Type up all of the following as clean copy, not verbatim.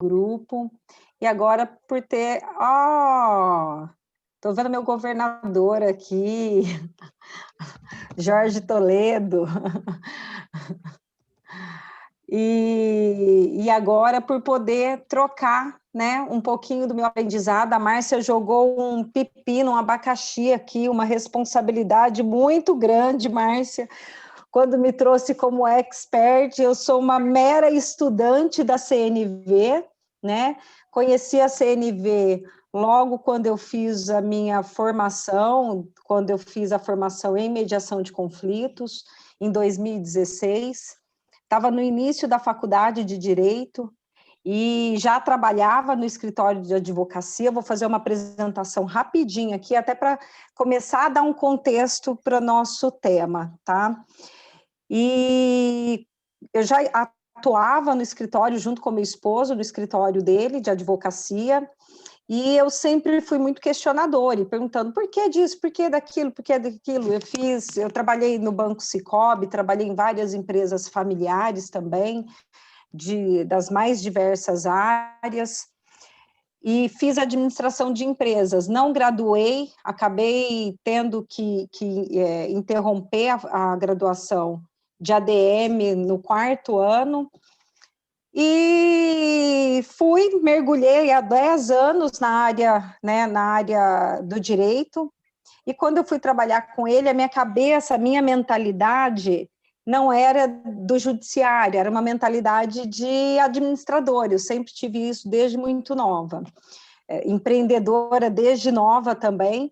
grupo, e agora por ter... Ó, tô vendo meu governador aqui, Jorge Toledo, e agora por poder trocar, né, um pouquinho do meu aprendizado. A Márcia jogou um pepino, um abacaxi aqui, uma responsabilidade muito grande, Márcia, quando me trouxe como expert. Eu sou uma mera estudante da CNV, né? Conheci a CNV logo quando eu fiz a minha formação, quando eu fiz a formação em mediação de conflitos, em 2016. Estava no início da faculdade de Direito e já trabalhava no escritório de advocacia. Vou fazer uma apresentação rapidinha aqui, até para começar a dar um contexto para o nosso tema, tá? E eu já atuava no escritório junto com meu esposo, no escritório dele, de advocacia, e eu sempre fui muito questionadora, e perguntando por que disso, por que daquilo, por que daquilo. Eu trabalhei no Banco Sicoob, trabalhei em várias empresas familiares também, das mais diversas áreas, e fiz administração de empresas. Não graduei, acabei tendo que interromper a graduação de ADM no 4º ano, e mergulhei há 10 anos na área, né, na área do direito, e quando eu fui trabalhar com ele, a minha cabeça, a minha mentalidade não era do judiciário, era uma mentalidade de administrador. Eu sempre tive isso desde muito nova, empreendedora desde nova também.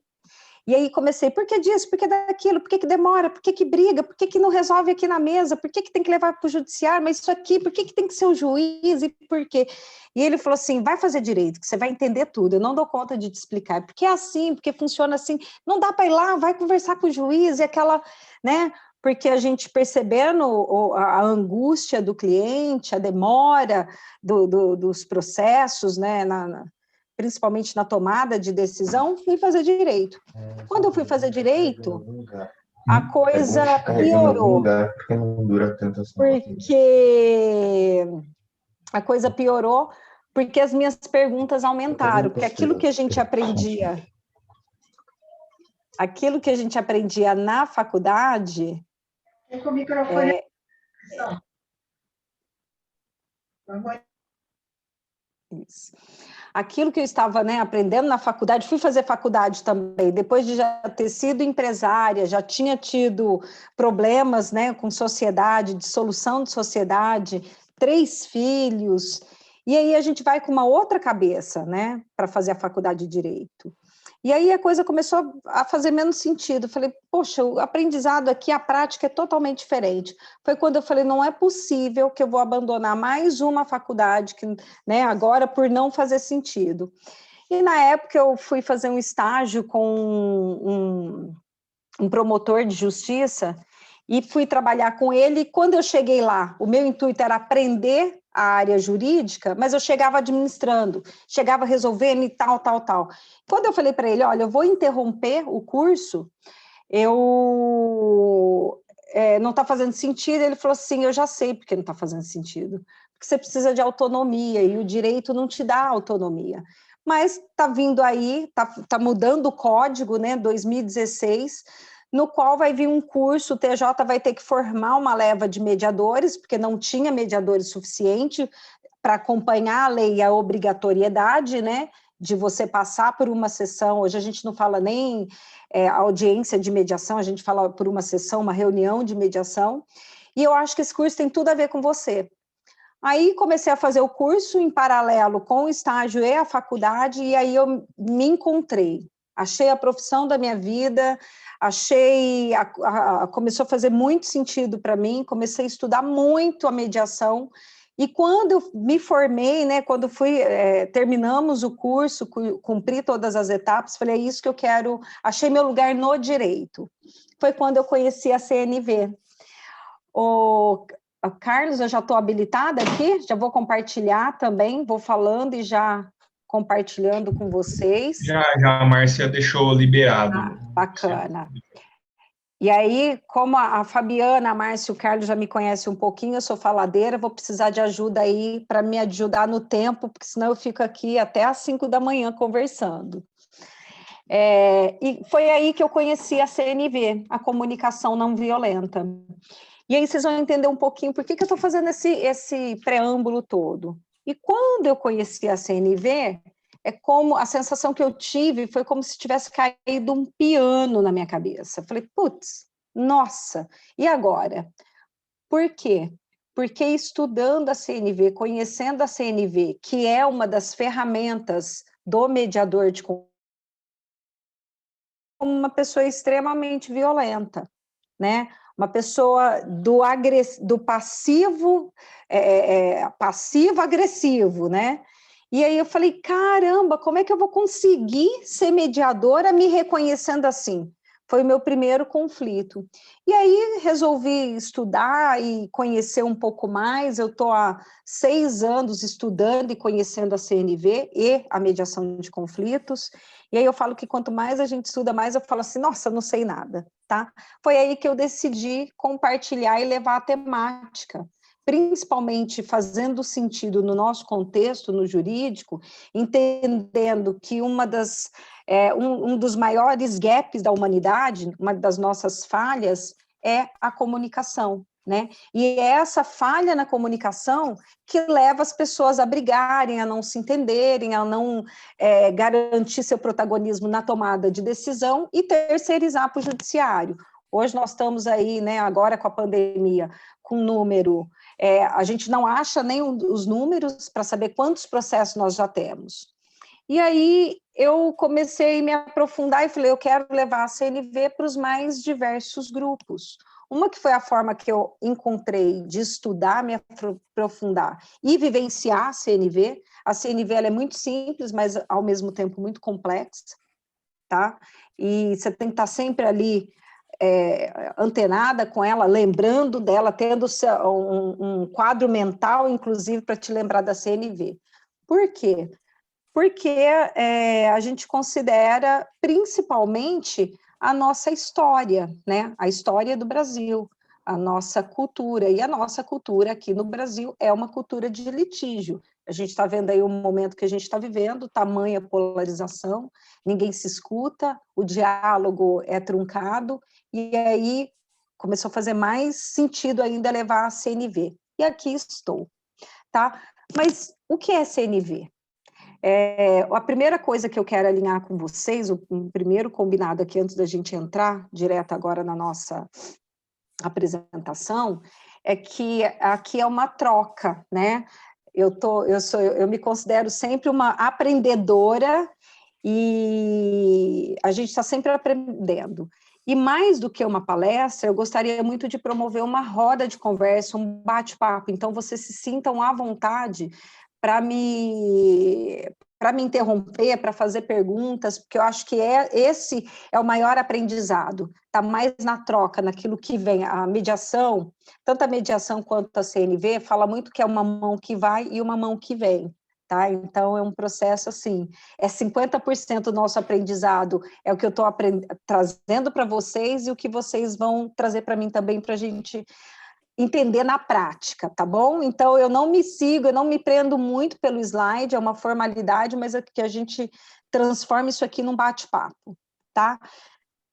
E aí comecei, por que disso, por que daquilo, por que demora, por que briga, por que não resolve aqui na mesa, por que tem que levar para o judiciário, mas isso aqui, por que tem que ser o juiz, e por quê? E ele falou assim, vai fazer direito, que você vai entender tudo, eu não dou conta de te explicar, porque é assim, porque funciona assim, não dá para ir lá, vai conversar com o juiz, e aquela, né, porque a gente percebendo a angústia do cliente, a demora dos processos, né, principalmente na tomada de decisão, fui fazer direito. Quando eu fui fazer direito, a coisa piorou, porque as minhas perguntas aumentaram, porque aquilo que a gente aprendia na faculdade... Isso. Aquilo que eu estava, né, aprendendo na faculdade, fui fazer faculdade também, depois de já ter sido empresária, já tinha tido problemas, né, com sociedade, dissolução de sociedade, 3 filhos, e aí a gente vai com uma outra cabeça, né, para fazer a faculdade de Direito. E aí a coisa começou a fazer menos sentido. Eu falei, poxa, o aprendizado aqui, a prática é totalmente diferente. Foi quando eu falei, não é possível que eu vou abandonar mais uma faculdade, que, né, agora por não fazer sentido. E na época eu fui fazer um estágio com um promotor de justiça e fui trabalhar com ele. E quando eu cheguei lá, o meu intuito era aprender a área jurídica, mas eu chegava administrando, chegava resolvendo e tal. Quando eu falei para ele, olha, eu vou interromper o curso, não está fazendo sentido, ele falou assim, eu já sei porque não está fazendo sentido, porque você precisa de autonomia, e o direito não te dá autonomia. Mas está vindo aí, está mudando o código, né, 2016, no qual vai vir um curso, o TJ vai ter que formar uma leva de mediadores, porque não tinha mediadores suficiente para acompanhar a lei e a obrigatoriedade, né, de você passar por uma sessão. Hoje a gente não fala nem audiência de mediação, a gente fala por uma sessão, uma reunião de mediação, e eu acho que esse curso tem tudo a ver com você. Aí comecei a fazer o curso em paralelo com o estágio e a faculdade, e aí eu me encontrei, achei a profissão da minha vida, começou a fazer muito sentido para mim, comecei a estudar muito a mediação, e quando eu me formei, né, quando terminamos o curso, cumpri todas as etapas, falei, é isso que eu quero, achei meu lugar no direito. Foi quando eu conheci a CNV. Carlos, eu já estou habilitada aqui, já vou compartilhar também, vou falando e já compartilhando com vocês. Já a Márcia deixou liberado. Bacana. E aí, como a Fabiana, a Márcia e o Carlos já me conhecem um pouquinho, eu sou faladeira, vou precisar de ajuda aí para me ajudar no tempo, porque senão eu fico aqui até às 5 da manhã conversando. E foi aí que eu conheci a CNV, a comunicação não violenta. E aí vocês vão entender um pouquinho por que eu estou fazendo esse preâmbulo todo. E quando eu conheci a CNV, como a sensação que eu tive foi como se tivesse caído um piano na minha cabeça. Eu falei, putz, nossa, e agora? Por quê? Porque estudando a CNV, conhecendo a CNV, que é uma das ferramentas do mediador de uma pessoa extremamente violenta, né? Uma pessoa do passivo, passivo-agressivo, né? E aí eu falei, caramba, como é que eu vou conseguir ser mediadora me reconhecendo assim? Foi o meu primeiro conflito. E aí resolvi estudar e conhecer um pouco mais. Eu estou há 6 anos estudando e conhecendo a CNV e a mediação de conflitos. E aí eu falo que quanto mais a gente estuda, mais eu falo assim, nossa, não sei nada, tá? Foi aí que eu decidi compartilhar e levar a temática, principalmente fazendo sentido no nosso contexto, no jurídico, entendendo que um dos maiores gaps da humanidade, uma das nossas falhas, é a comunicação, né? E é essa falha na comunicação que leva as pessoas a brigarem, a não se entenderem, a não garantir seu protagonismo na tomada de decisão e terceirizar para o judiciário. Hoje nós estamos aí, né, agora com a pandemia, com número, a gente não acha nem os números para saber quantos processos nós já temos. E aí eu comecei a me aprofundar e falei, eu quero levar a CNV para os mais diversos grupos. Uma que foi a forma que eu encontrei de estudar, me aprofundar e vivenciar a CNV. A CNV ela é muito simples, mas ao mesmo tempo muito complexa, tá? E você tem que estar sempre ali antenada com ela, lembrando dela, tendo um quadro mental, inclusive, para te lembrar da CNV. Por quê? Porque a gente considera principalmente a nossa história, né? A história do Brasil, a nossa cultura. E a nossa cultura aqui no Brasil é uma cultura de litígio. A gente está vendo aí o momento que a gente está vivendo, tamanha polarização, ninguém se escuta, o diálogo é truncado, e aí começou a fazer mais sentido ainda levar a CNV. E aqui estou, tá? Mas o que é CNV? A primeira coisa que eu quero alinhar com vocês, o primeiro combinado aqui, antes da gente entrar direto agora na nossa apresentação, é que aqui é uma troca, né? Eu me considero sempre uma aprendedora e a gente está sempre aprendendo. E mais do que uma palestra, eu gostaria muito de promover uma roda de conversa, um bate-papo. Então, vocês se sintam à vontade para me interromper, para fazer perguntas, porque eu acho que esse é o maior aprendizado, está mais na troca, naquilo que vem. A mediação, tanto a mediação quanto a CNV, fala muito que é uma mão que vai e uma mão que vem. Tá? Então, é um processo assim, 50% do nosso aprendizado é o que eu estou trazendo para vocês e o que vocês vão trazer para mim também, para a gente entender na prática, tá bom? Então, eu não me prendo muito pelo slide, é uma formalidade, mas é que a gente transforma isso aqui num bate-papo, tá?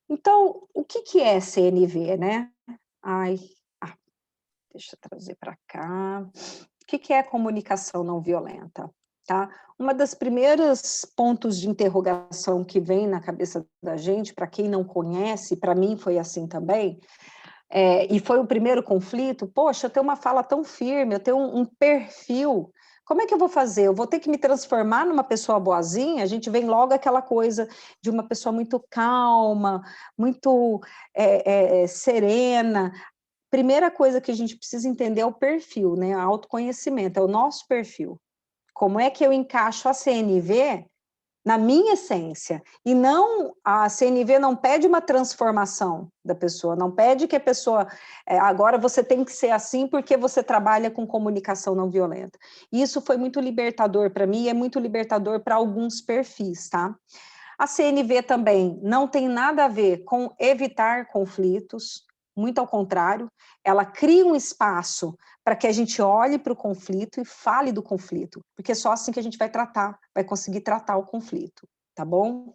Então, o que é CNV, né? Deixa eu trazer para cá. O que é comunicação não violenta? Tá? Uma das primeiros pontos de interrogação que vem na cabeça da gente, para quem não conhece, para mim foi assim também, e foi o primeiro conflito, poxa, eu tenho uma fala tão firme, eu tenho um perfil, como é que eu vou fazer? Eu vou ter que me transformar numa pessoa boazinha? A gente vem logo aquela coisa de uma pessoa muito calma, muito serena. Primeira coisa que a gente precisa entender é o perfil, né? O autoconhecimento, é o nosso perfil. Como é que eu encaixo a CNV na minha essência? E não, a CNV não pede uma transformação da pessoa, não pede que a pessoa, agora você tem que ser assim porque você trabalha com comunicação não violenta. E isso foi muito libertador para mim e é muito libertador para alguns perfis, tá? A CNV também não tem nada a ver com evitar conflitos, muito ao contrário, ela cria um espaço para que a gente olhe para o conflito e fale do conflito, porque é só assim que a gente vai conseguir tratar o conflito, tá bom?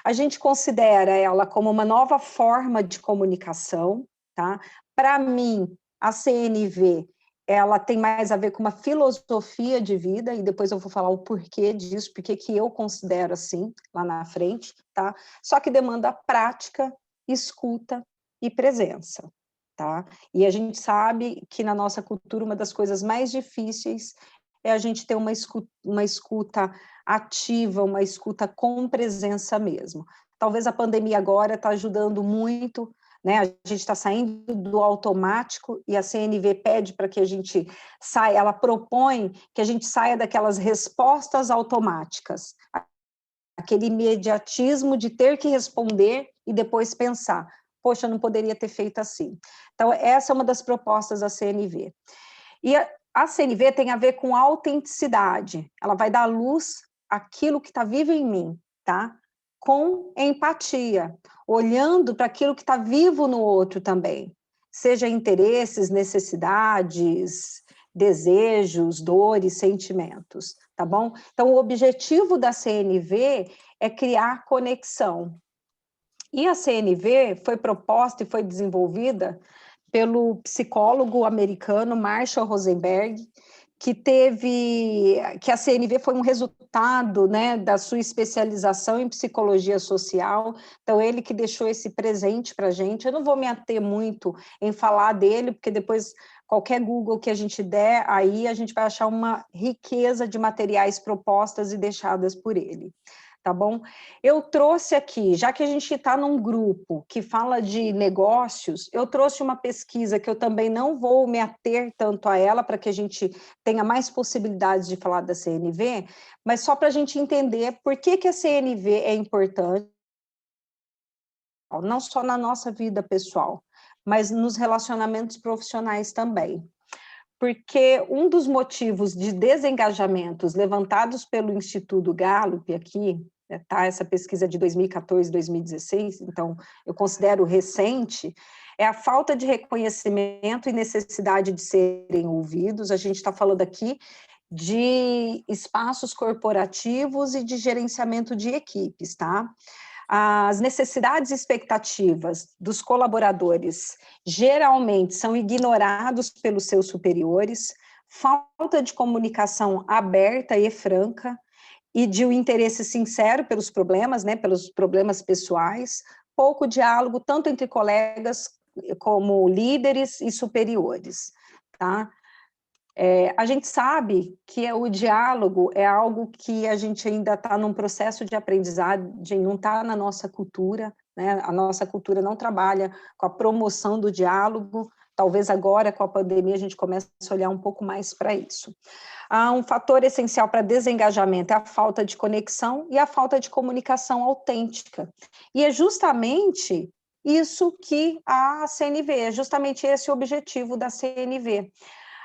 A gente considera ela como uma nova forma de comunicação, tá? Para mim, a CNV, ela tem mais a ver com uma filosofia de vida, e depois eu vou falar o porquê disso, porque que eu considero assim, lá na frente, tá? Só que demanda prática, escuta e presença, tá? E a gente sabe que na nossa cultura uma das coisas mais difíceis é a gente ter uma escuta ativa, uma escuta com presença mesmo. Talvez a pandemia agora está ajudando muito, né? A gente está saindo do automático e a CNV pede para que a gente saia, ela propõe que a gente saia daquelas respostas automáticas, aquele imediatismo de ter que responder e depois pensar, poxa, não poderia ter feito assim. Então, essa é uma das propostas da CNV. E a CNV tem a ver com autenticidade, ela vai dar luz àquilo que está vivo em mim, tá? Com empatia, olhando para aquilo que está vivo no outro também, seja interesses, necessidades, desejos, dores, sentimentos, tá bom? Então, o objetivo da CNV é criar conexão. E a CNV foi proposta e foi desenvolvida pelo psicólogo americano Marshall Rosenberg, que a CNV foi um resultado, né, da sua especialização em psicologia social, então ele que deixou esse presente para a gente. Eu não vou me ater muito em falar dele, porque depois qualquer Google que a gente der, aí a gente vai achar uma riqueza de materiais propostas e deixadas por ele. Tá bom? Eu trouxe aqui, já que a gente está num grupo que fala de negócios, eu trouxe uma pesquisa que eu também não vou me ater tanto a ela, para que a gente tenha mais possibilidades de falar da CNV, mas só para a gente entender por que a CNV é importante, não só na nossa vida pessoal, mas nos relacionamentos profissionais também. Porque um dos motivos de desengajamentos levantados pelo Instituto Gallup aqui, tá, essa pesquisa de 2014, 2016, então eu considero recente, é a falta de reconhecimento e necessidade de serem ouvidos. A gente está falando aqui de espaços corporativos e de gerenciamento de equipes, tá? As necessidades e expectativas dos colaboradores geralmente são ignorados pelos seus superiores, falta de comunicação aberta e franca e de um interesse sincero pelos problemas, né, pelos problemas pessoais, pouco diálogo tanto entre colegas como líderes e superiores, tá? A gente sabe que o diálogo é algo que a gente ainda está num processo de aprendizagem, não está na nossa cultura, né? A nossa cultura não trabalha com a promoção do diálogo, talvez agora com a pandemia a gente comece a olhar um pouco mais para isso. Um fator essencial para desengajamento é a falta de conexão e a falta de comunicação autêntica, e é justamente isso que a CNV, é justamente esse o objetivo da CNV.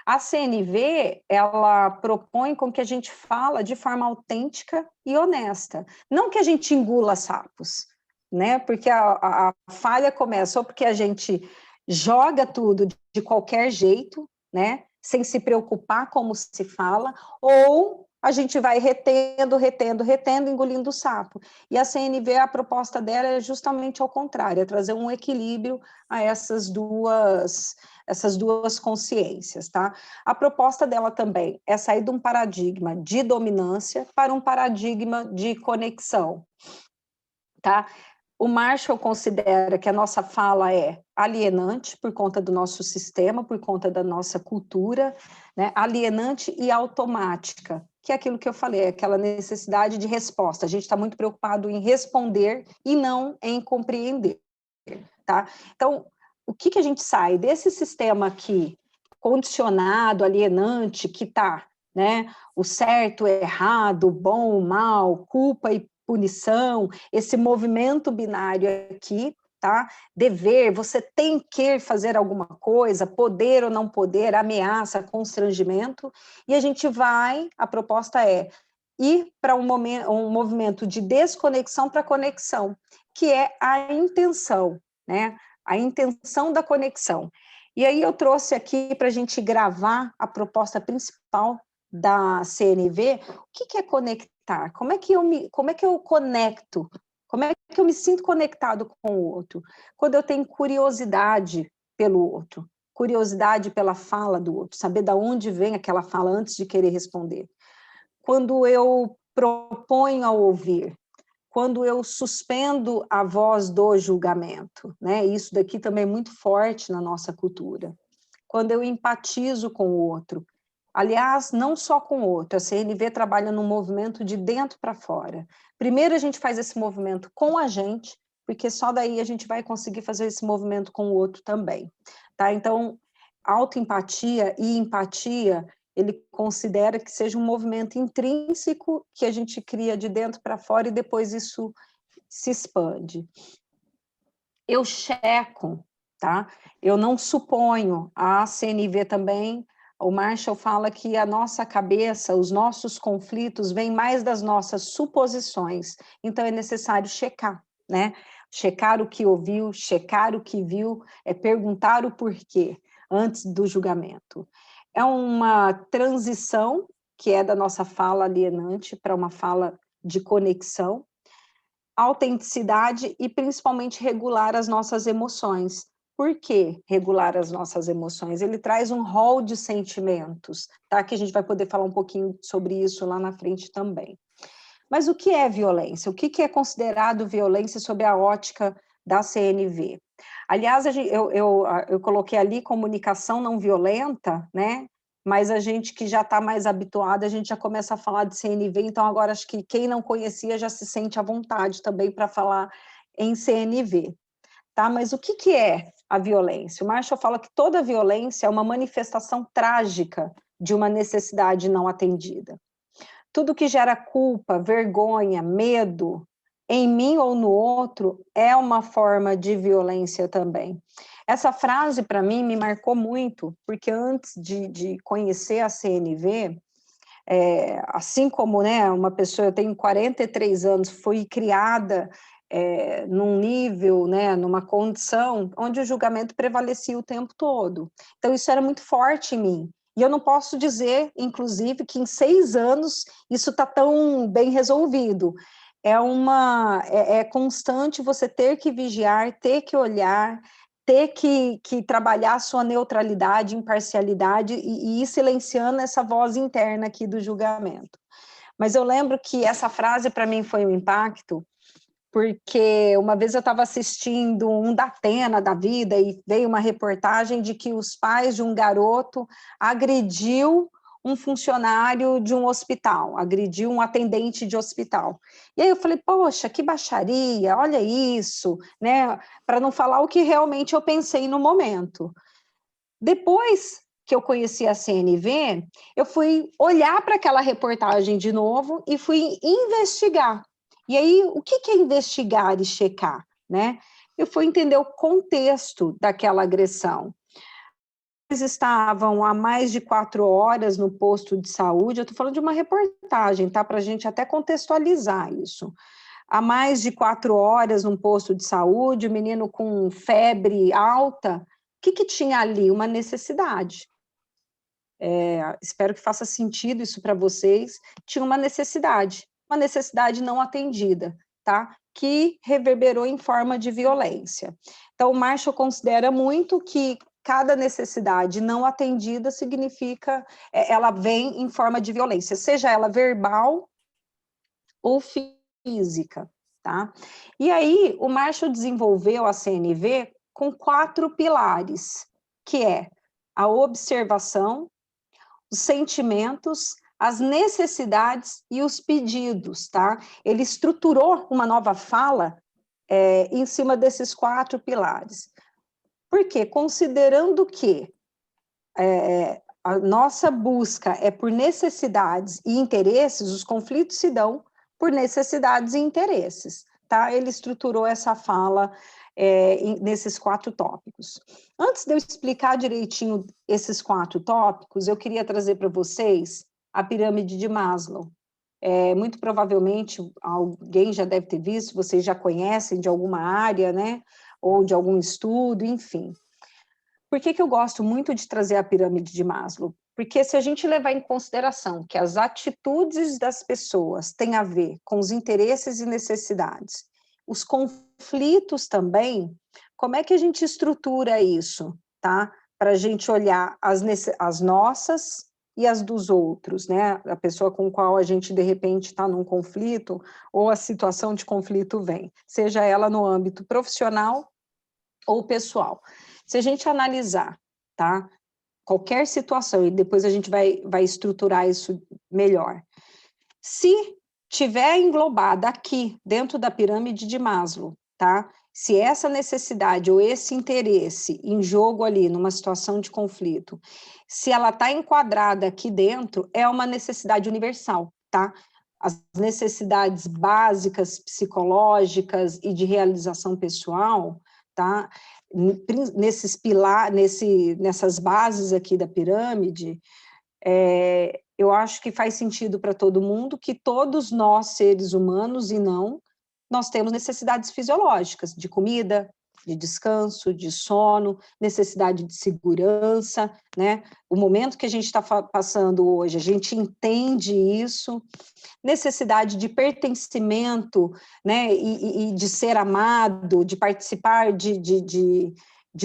A CNV, ela propõe com que a gente fala de forma autêntica e honesta, não que a gente engula sapos, né? Porque a falha começa ou porque a gente joga tudo de qualquer jeito, né? Sem se preocupar como se fala, ou a gente vai retendo, engolindo o sapo. E a CNV, a proposta dela é justamente ao contrário, é trazer um equilíbrio a essas duas consciências, tá? A proposta dela também é sair de um paradigma de dominância para um paradigma de conexão, tá? O Marshall considera que a nossa fala é alienante por conta do nosso sistema, por conta da nossa cultura, né? Alienante e automática, que é aquilo que eu falei, aquela necessidade de resposta. A gente está muito preocupado em responder e não em compreender, tá? Então, o que a gente sai desse sistema aqui, condicionado, alienante, que está, né? O certo, o errado, o bom, o mal, culpa e punição, esse movimento binário aqui, tá? Dever, você tem que fazer alguma coisa, poder ou não poder, ameaça, constrangimento, e a proposta é ir para um movimento de desconexão para conexão, que é a intenção, né? A intenção da conexão. E aí eu trouxe aqui para a gente gravar a proposta principal da CNV. O que é conectar? Como é que eu conecto? Como é que eu me sinto conectado com o outro? Quando eu tenho curiosidade pelo outro, curiosidade pela fala do outro, saber de onde vem aquela fala antes de querer responder. Quando eu proponho a ouvir, quando eu suspendo a voz do julgamento, né? Isso daqui também é muito forte na nossa cultura. Quando eu empatizo com o outro. Aliás, não só com o outro, a CNV trabalha num movimento de dentro para fora. Primeiro a gente faz esse movimento com a gente, porque só daí a gente vai conseguir fazer esse movimento com o outro também. Tá? Então, autoempatia e empatia, ele considera que seja um movimento intrínseco que a gente cria de dentro para fora e depois isso se expande. Eu checo, tá? Eu não suponho. A CNV também, o Marshall fala que a nossa cabeça, os nossos conflitos vêm mais das nossas suposições. Então é necessário checar, né? Checar o que ouviu, checar o que viu, perguntar o porquê antes do julgamento. É uma transição que é da nossa fala alienante para uma fala de conexão, autenticidade e principalmente regular as nossas emoções. Por que regular as nossas emoções? Ele traz um rol de sentimentos, tá? Que a gente vai poder falar um pouquinho sobre isso lá na frente também. Mas o que é violência? O que é considerado violência sob a ótica da CNV? Aliás, eu coloquei ali comunicação não violenta, né? Mas a gente que já está mais habituado, a gente já começa a falar de CNV, então agora acho que quem não conhecia já se sente à vontade também para falar em CNV. Tá? Mas o que é a violência? O Marshall fala que toda violência é uma manifestação trágica de uma necessidade não atendida. Tudo que gera culpa, vergonha, medo, em mim ou no outro, é uma forma de violência também. Essa frase, para mim, me marcou muito, porque antes de conhecer a CNV, assim como, né, uma pessoa, eu tenho 43 anos, fui criada num nível, né, numa condição onde o julgamento prevalecia o tempo todo. Então, isso era muito forte em mim. E eu não posso dizer, inclusive, que em 6 anos isso está tão bem resolvido. É constante você ter que vigiar, ter que olhar, ter que trabalhar a sua neutralidade, imparcialidade e ir silenciando essa voz interna aqui do julgamento. Mas eu lembro que essa frase para mim foi um impacto, porque uma vez eu estava assistindo um Datena da vida e veio uma reportagem de que os pais de um garoto agrediu um funcionário de um hospital, agrediu um atendente de hospital. E aí eu falei, poxa, que baixaria, olha isso, né? Para não falar o que realmente eu pensei no momento. Depois que eu conheci a CNV, eu fui olhar para aquela reportagem de novo e fui investigar. E aí, o que é investigar e checar, né? Eu fui entender o contexto daquela agressão. Eles estavam há mais de 4 horas no posto de saúde, eu estou falando de uma reportagem, tá? Para a gente até contextualizar isso. Há mais de 4 horas no posto de saúde, o menino com febre alta, o que tinha ali? Uma necessidade. Espero que faça sentido isso para vocês. Tinha uma necessidade não atendida, tá? Que reverberou em forma de violência. Então, o Marshall considera muito que cada necessidade não atendida significa, ela vem em forma de violência, seja ela verbal ou física, tá? E aí, o Marshall desenvolveu a CNV com 4 pilares, que é a observação, os sentimentos, as necessidades e os pedidos, tá? Ele estruturou uma nova fala em cima desses 4 pilares. Por quê? Considerando que a nossa busca é por necessidades e interesses, os conflitos se dão por necessidades e interesses, tá? Ele estruturou essa fala nesses 4 tópicos. Antes de eu explicar direitinho esses 4 tópicos, eu queria trazer para vocês a pirâmide de Maslow. muito provavelmente alguém já deve ter visto, vocês já conhecem de alguma área, né? Ou de algum estudo, enfim. Por que eu gosto muito de trazer a pirâmide de Maslow? Porque se a gente levar em consideração que as atitudes das pessoas têm a ver com os interesses e necessidades, os conflitos também, como é que a gente estrutura isso, tá? Para a gente olhar as nossas e as dos outros, né? A pessoa com qual a gente, de repente, está num conflito, ou a situação de conflito vem, seja ela no âmbito profissional ou pessoal. Se a gente analisar, tá? Qualquer situação, e depois a gente vai estruturar isso melhor. Se tiver englobada aqui, dentro da pirâmide de Maslow, tá? Se essa necessidade ou esse interesse em jogo ali, numa situação de conflito, se ela está enquadrada aqui dentro, é uma necessidade universal, tá? As necessidades básicas, psicológicas e de realização pessoal, tá? Nessas bases aqui da pirâmide, eu acho que faz sentido para todo mundo que todos nós, seres humanos e não, nós temos necessidades fisiológicas de comida, de descanso, de sono, necessidade de segurança, né? O momento que a gente está passando hoje, a gente entende isso, necessidade de pertencimento, né? E de ser amado, de participar de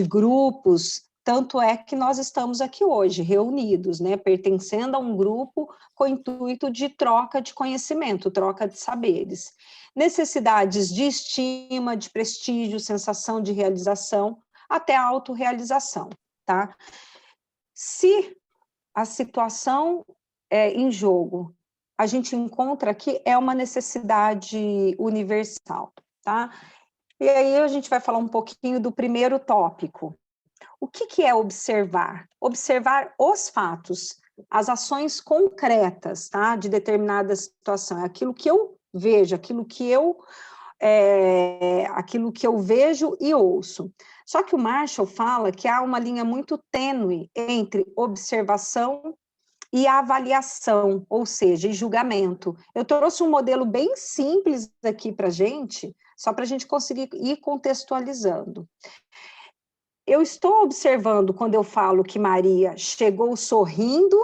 grupos. Tanto é que nós estamos aqui hoje, reunidos, né, pertencendo a um grupo com o intuito de troca de conhecimento, troca de saberes. Necessidades de estima, de prestígio, sensação de realização, até a autorrealização, tá? Se a situação em jogo, a gente encontra aqui, é uma necessidade universal, tá? E aí a gente vai falar um pouquinho do primeiro tópico. O que é observar? Observar os fatos, as ações concretas, tá? De determinada situação, é aquilo que eu vejo, aquilo que eu vejo e ouço. Só que o Marshall fala que há uma linha muito tênue entre observação e avaliação, ou seja, e julgamento. Eu trouxe um modelo bem simples aqui para a gente, só para a gente conseguir ir contextualizando. Eu estou observando quando eu falo que Maria chegou sorrindo,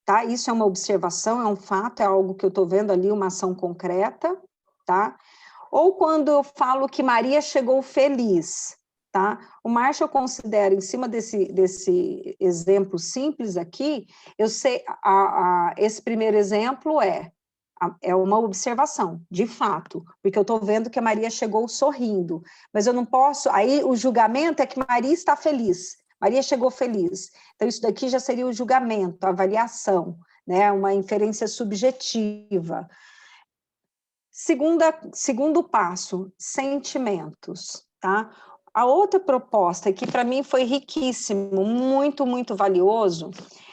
tá? Isso é uma observação, é um fato, é algo que eu estou vendo ali, uma ação concreta, tá? Ou quando eu falo que Maria chegou feliz, tá? O Marshall considera, em cima desse exemplo simples aqui, eu sei, esse primeiro exemplo é uma observação, de fato, porque eu estou vendo que a Maria chegou sorrindo, mas eu não posso, aí o julgamento é que Maria está feliz, Maria chegou feliz, então isso daqui já seria o julgamento, a avaliação, né, uma inferência subjetiva. Segundo passo, sentimentos, tá? A outra proposta, que para mim foi riquíssimo, muito, muito valioso,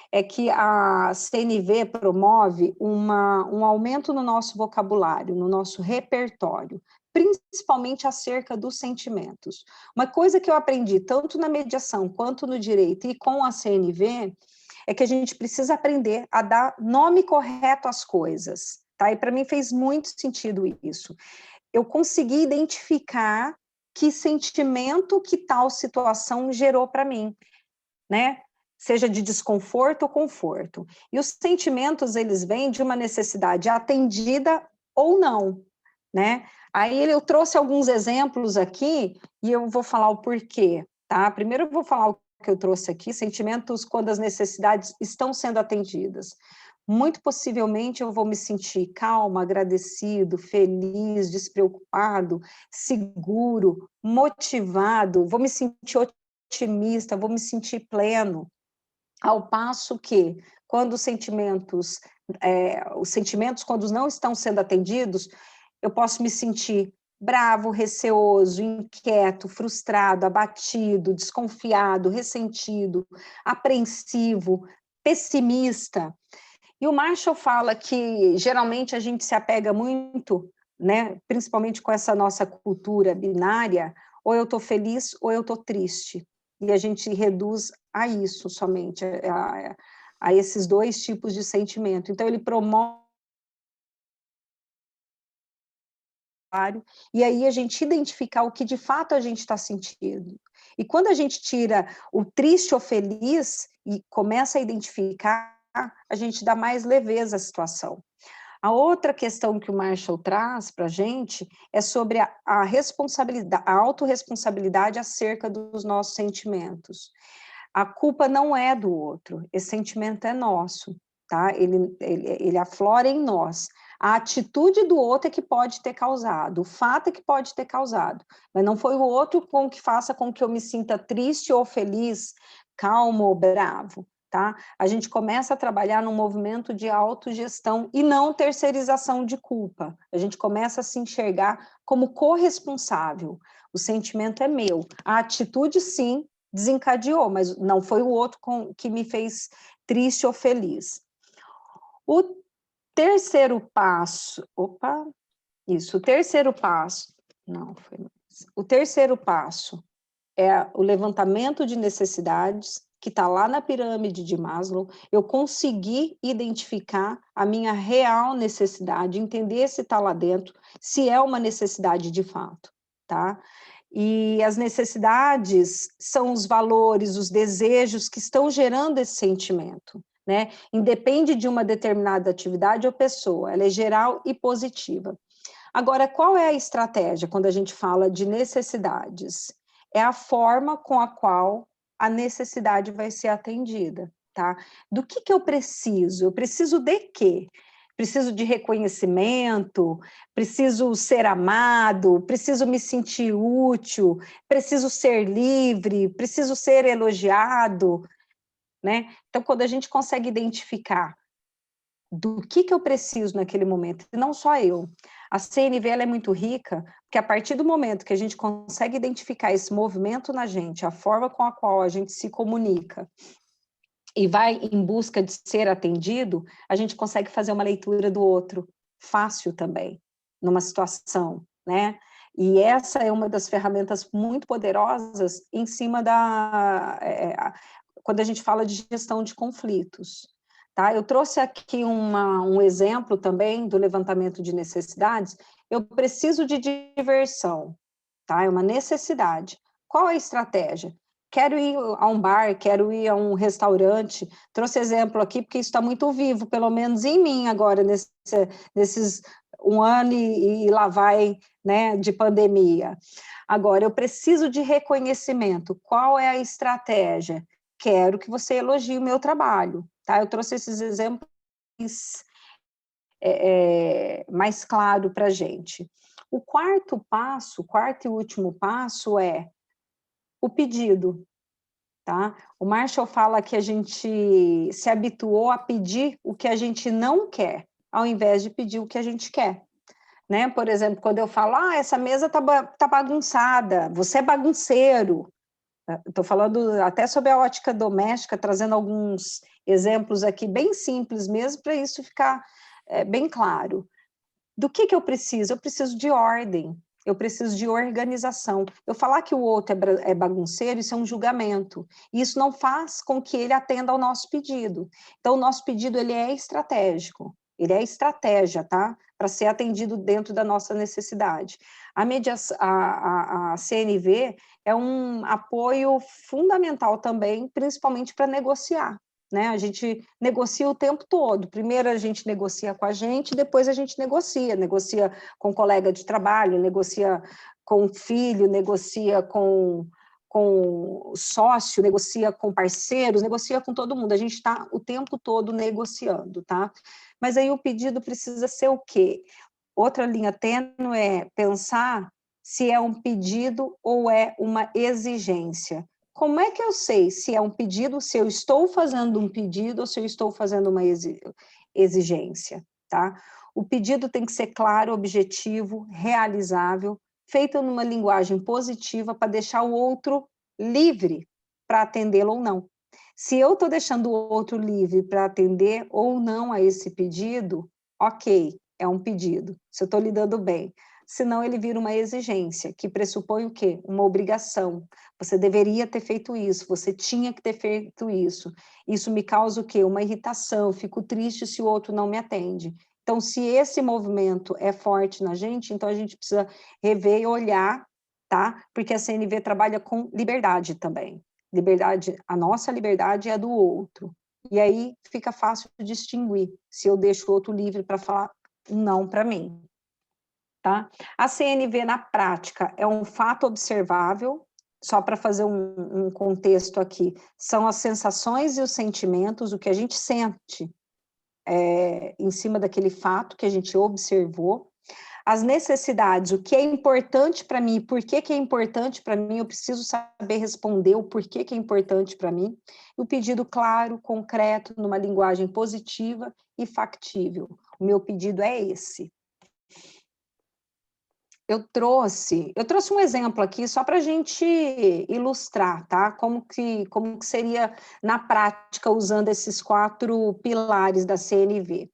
é que a CNV promove um aumento no nosso vocabulário, no nosso repertório, principalmente acerca dos sentimentos. Uma coisa que eu aprendi tanto na mediação quanto no direito e com a CNV é que a gente precisa aprender a dar nome correto às coisas, tá? E para mim fez muito sentido isso. Eu consegui identificar que sentimento que tal situação gerou para mim, né? Seja de desconforto ou conforto. E os sentimentos, eles vêm de uma necessidade atendida ou não, né? Aí eu trouxe alguns exemplos aqui e eu vou falar o porquê, tá? Primeiro eu vou falar o que eu trouxe aqui, sentimentos quando as necessidades estão sendo atendidas. Muito possivelmente eu vou me sentir calmo, agradecido, feliz, despreocupado, seguro, motivado, vou me sentir otimista, vou me sentir pleno. Ao passo que, quando os sentimentos, quando não estão sendo atendidos, eu posso me sentir bravo, receoso, inquieto, frustrado, abatido, desconfiado, ressentido, apreensivo, pessimista. E o Marshall fala que, geralmente, a gente se apega muito, né, principalmente com essa nossa cultura binária, ou eu estou feliz ou eu estou triste. E a gente reduz a isso somente, a esses dois tipos de sentimento. Então, ele promove e aí a gente identificar o que de fato a gente está sentindo. E quando a gente tira o triste ou feliz e começa a identificar, a gente dá mais leveza à situação. A outra questão que o Marshall traz para a gente é sobre a responsabilidade, a autorresponsabilidade acerca dos nossos sentimentos. A culpa não é do outro, esse sentimento é nosso, tá? Ele aflora em nós. A atitude do outro é que pode ter causado, o fato é que pode ter causado, mas não foi o outro que faça com que eu me sinta triste ou feliz, calmo ou bravo, tá? A gente começa a trabalhar num movimento de autogestão e não terceirização de culpa. A gente começa a se enxergar como corresponsável. O sentimento é meu, a atitude sim desencadeou, mas não foi o outro que me fez triste ou feliz. O terceiro passo, o terceiro passo, o terceiro passo é o levantamento de necessidades, que está lá na pirâmide de Maslow, eu consegui identificar a minha real necessidade, entender se está lá dentro, se é uma necessidade de fato, tá? E as necessidades são os valores, os desejos que estão gerando esse sentimento, né? Independe de uma determinada atividade ou pessoa, ela é geral e positiva. Agora, qual é a estratégia quando a gente fala de necessidades? É a forma com a qual a necessidade vai ser atendida, tá? Do que eu preciso? Eu preciso de quê? Preciso de reconhecimento, preciso ser amado, preciso me sentir útil, preciso ser livre, preciso ser elogiado, né? Então, quando a gente consegue identificar do que eu preciso naquele momento, e não só eu. A CNV ela é muito rica, porque a partir do momento que a gente consegue identificar esse movimento na gente, a forma com a qual a gente se comunica, e vai em busca de ser atendido, a gente consegue fazer uma leitura do outro, fácil também, numa situação, né? E essa é uma das ferramentas muito poderosas em cima quando a gente fala de gestão de conflitos. Tá? Eu trouxe aqui um exemplo também do levantamento de necessidades. Eu preciso de diversão, tá? É uma necessidade. Qual é a estratégia? Quero ir a um bar, quero ir a um restaurante. Trouxe exemplo aqui porque isso está muito vivo, pelo menos em mim agora, nesses um ano e lá vai, né, de pandemia. Agora, eu preciso de reconhecimento. Qual é a estratégia? Quero que você elogie o meu trabalho. Tá? Eu trouxe esses exemplos mais claro para a gente. O quarto e último passo é o pedido. Tá? O Marshall fala que a gente se habituou a pedir o que a gente não quer, ao invés de pedir o que a gente quer. Né? Por exemplo, quando eu falo, essa mesa tá bagunçada, você é bagunceiro. Estou falando até sobre a ótica doméstica, trazendo alguns exemplos aqui bem simples mesmo, para isso ficar bem claro. Do que eu preciso? Eu preciso de ordem, eu preciso de organização. Eu falar que o outro é bagunceiro, isso é um julgamento. E isso não faz com que ele atenda ao nosso pedido. Então, o nosso pedido ele é estratégico, ele é estratégia, tá? Para ser atendido dentro da nossa necessidade. A CNV é um apoio fundamental também, principalmente para negociar. Né? A gente negocia o tempo todo. Primeiro a gente negocia com a gente, depois a gente negocia com colega de trabalho, negocia com filho, negocia com sócio, negocia com parceiros, negocia com todo mundo. A gente está o tempo todo negociando, tá? Mas aí o pedido precisa ser o quê? Outra linha tênue é pensar se é um pedido ou é uma exigência. Como é que eu sei se é um pedido, se eu estou fazendo um pedido ou se eu estou fazendo uma exigência, tá? O pedido tem que ser claro, objetivo, realizável, feito numa linguagem positiva para deixar o outro livre para atendê-lo ou não. Se eu estou deixando o outro livre para atender ou não a esse pedido, ok, é um pedido, se eu estou lidando bem. Senão ele vira uma exigência, que pressupõe o quê? Uma obrigação. Você deveria ter feito isso, você tinha que ter feito isso. Isso me causa o quê? Uma irritação, eu fico triste se o outro não me atende. Então, se esse movimento é forte na gente, então a gente precisa rever e olhar, tá? Porque a CNV trabalha com liberdade também. Liberdade, a nossa liberdade é a do outro. E aí fica fácil distinguir se eu deixo o outro livre para falar não para mim, tá? A CNV, na prática, é um fato observável, só para fazer um contexto aqui, são as sensações e os sentimentos, o que a gente sente em cima daquele fato que a gente observou, as necessidades, o que é importante para mim, por que é importante para mim, eu preciso saber responder o porquê que é importante para mim, e o pedido claro, concreto, numa linguagem positiva e factível. O meu pedido é esse. Eu trouxe um exemplo aqui só para a gente ilustrar, tá? Como que seria na prática usando esses 4 pilares da CNV.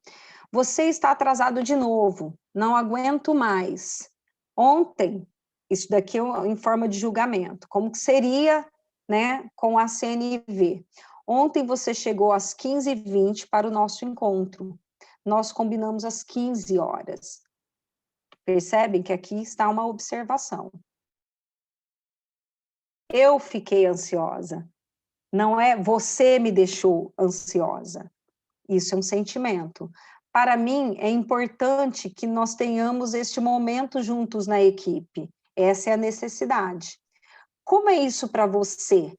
Você está atrasado de novo, não aguento mais. Ontem, isso daqui em forma de julgamento, como que seria, né, com a CNV? Ontem você chegou às 15h20 para o nosso encontro. Nós combinamos às 15 horas. Percebem que aqui está uma observação. Eu fiquei ansiosa. Não é você me deixou ansiosa. Isso é um sentimento. Para mim, é importante que nós tenhamos este momento juntos na equipe. Essa é a necessidade. Como é isso para você?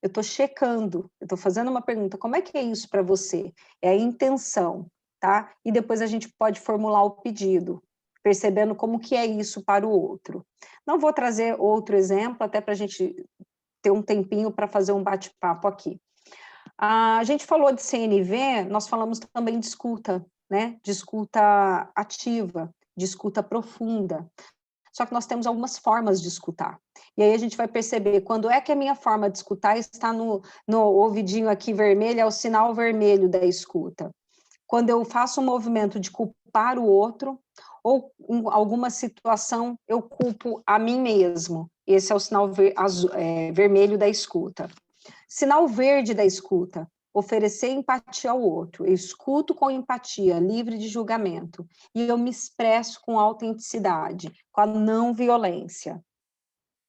Eu estou checando, eu estou fazendo uma pergunta. Como é que é isso para você? É a intenção, tá? E depois a gente pode formular o pedido, percebendo como que é isso para o outro. Não vou trazer outro exemplo, até para a gente ter um tempinho para fazer um bate-papo aqui. A gente falou de CNV, nós falamos também de escuta, né? De escuta ativa, de escuta profunda. Só que nós temos algumas formas de escutar. E aí a gente vai perceber quando é que a minha forma de escutar está no ouvidinho aqui vermelho, é o sinal vermelho da escuta. Quando eu faço um movimento de culpar o outro, ou em alguma situação eu culpo a mim mesmo. Esse é o sinal vermelho da escuta. Sinal verde da escuta, oferecer empatia ao outro. Eu escuto com empatia, livre de julgamento, e eu me expresso com autenticidade, com a não violência.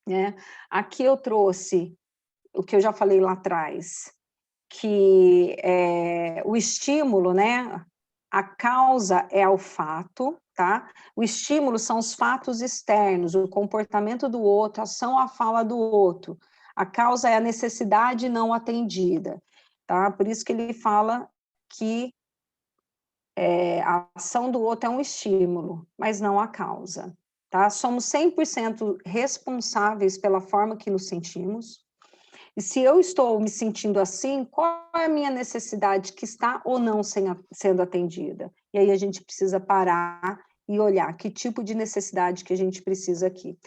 Né? Aqui eu trouxe o que eu já falei lá atrás, que o estímulo, né? A causa é o fato, tá? O estímulo são os fatos externos, o comportamento do outro, a ação, a fala do outro. A causa é a necessidade não atendida, tá? Por isso que ele fala que a ação do outro é um estímulo, mas não a causa, tá? Somos 100% responsáveis pela forma que nos sentimos. E se eu estou me sentindo assim, qual é a minha necessidade que está ou não sendo atendida? E aí a gente precisa parar e olhar que tipo de necessidade que a gente precisa aqui.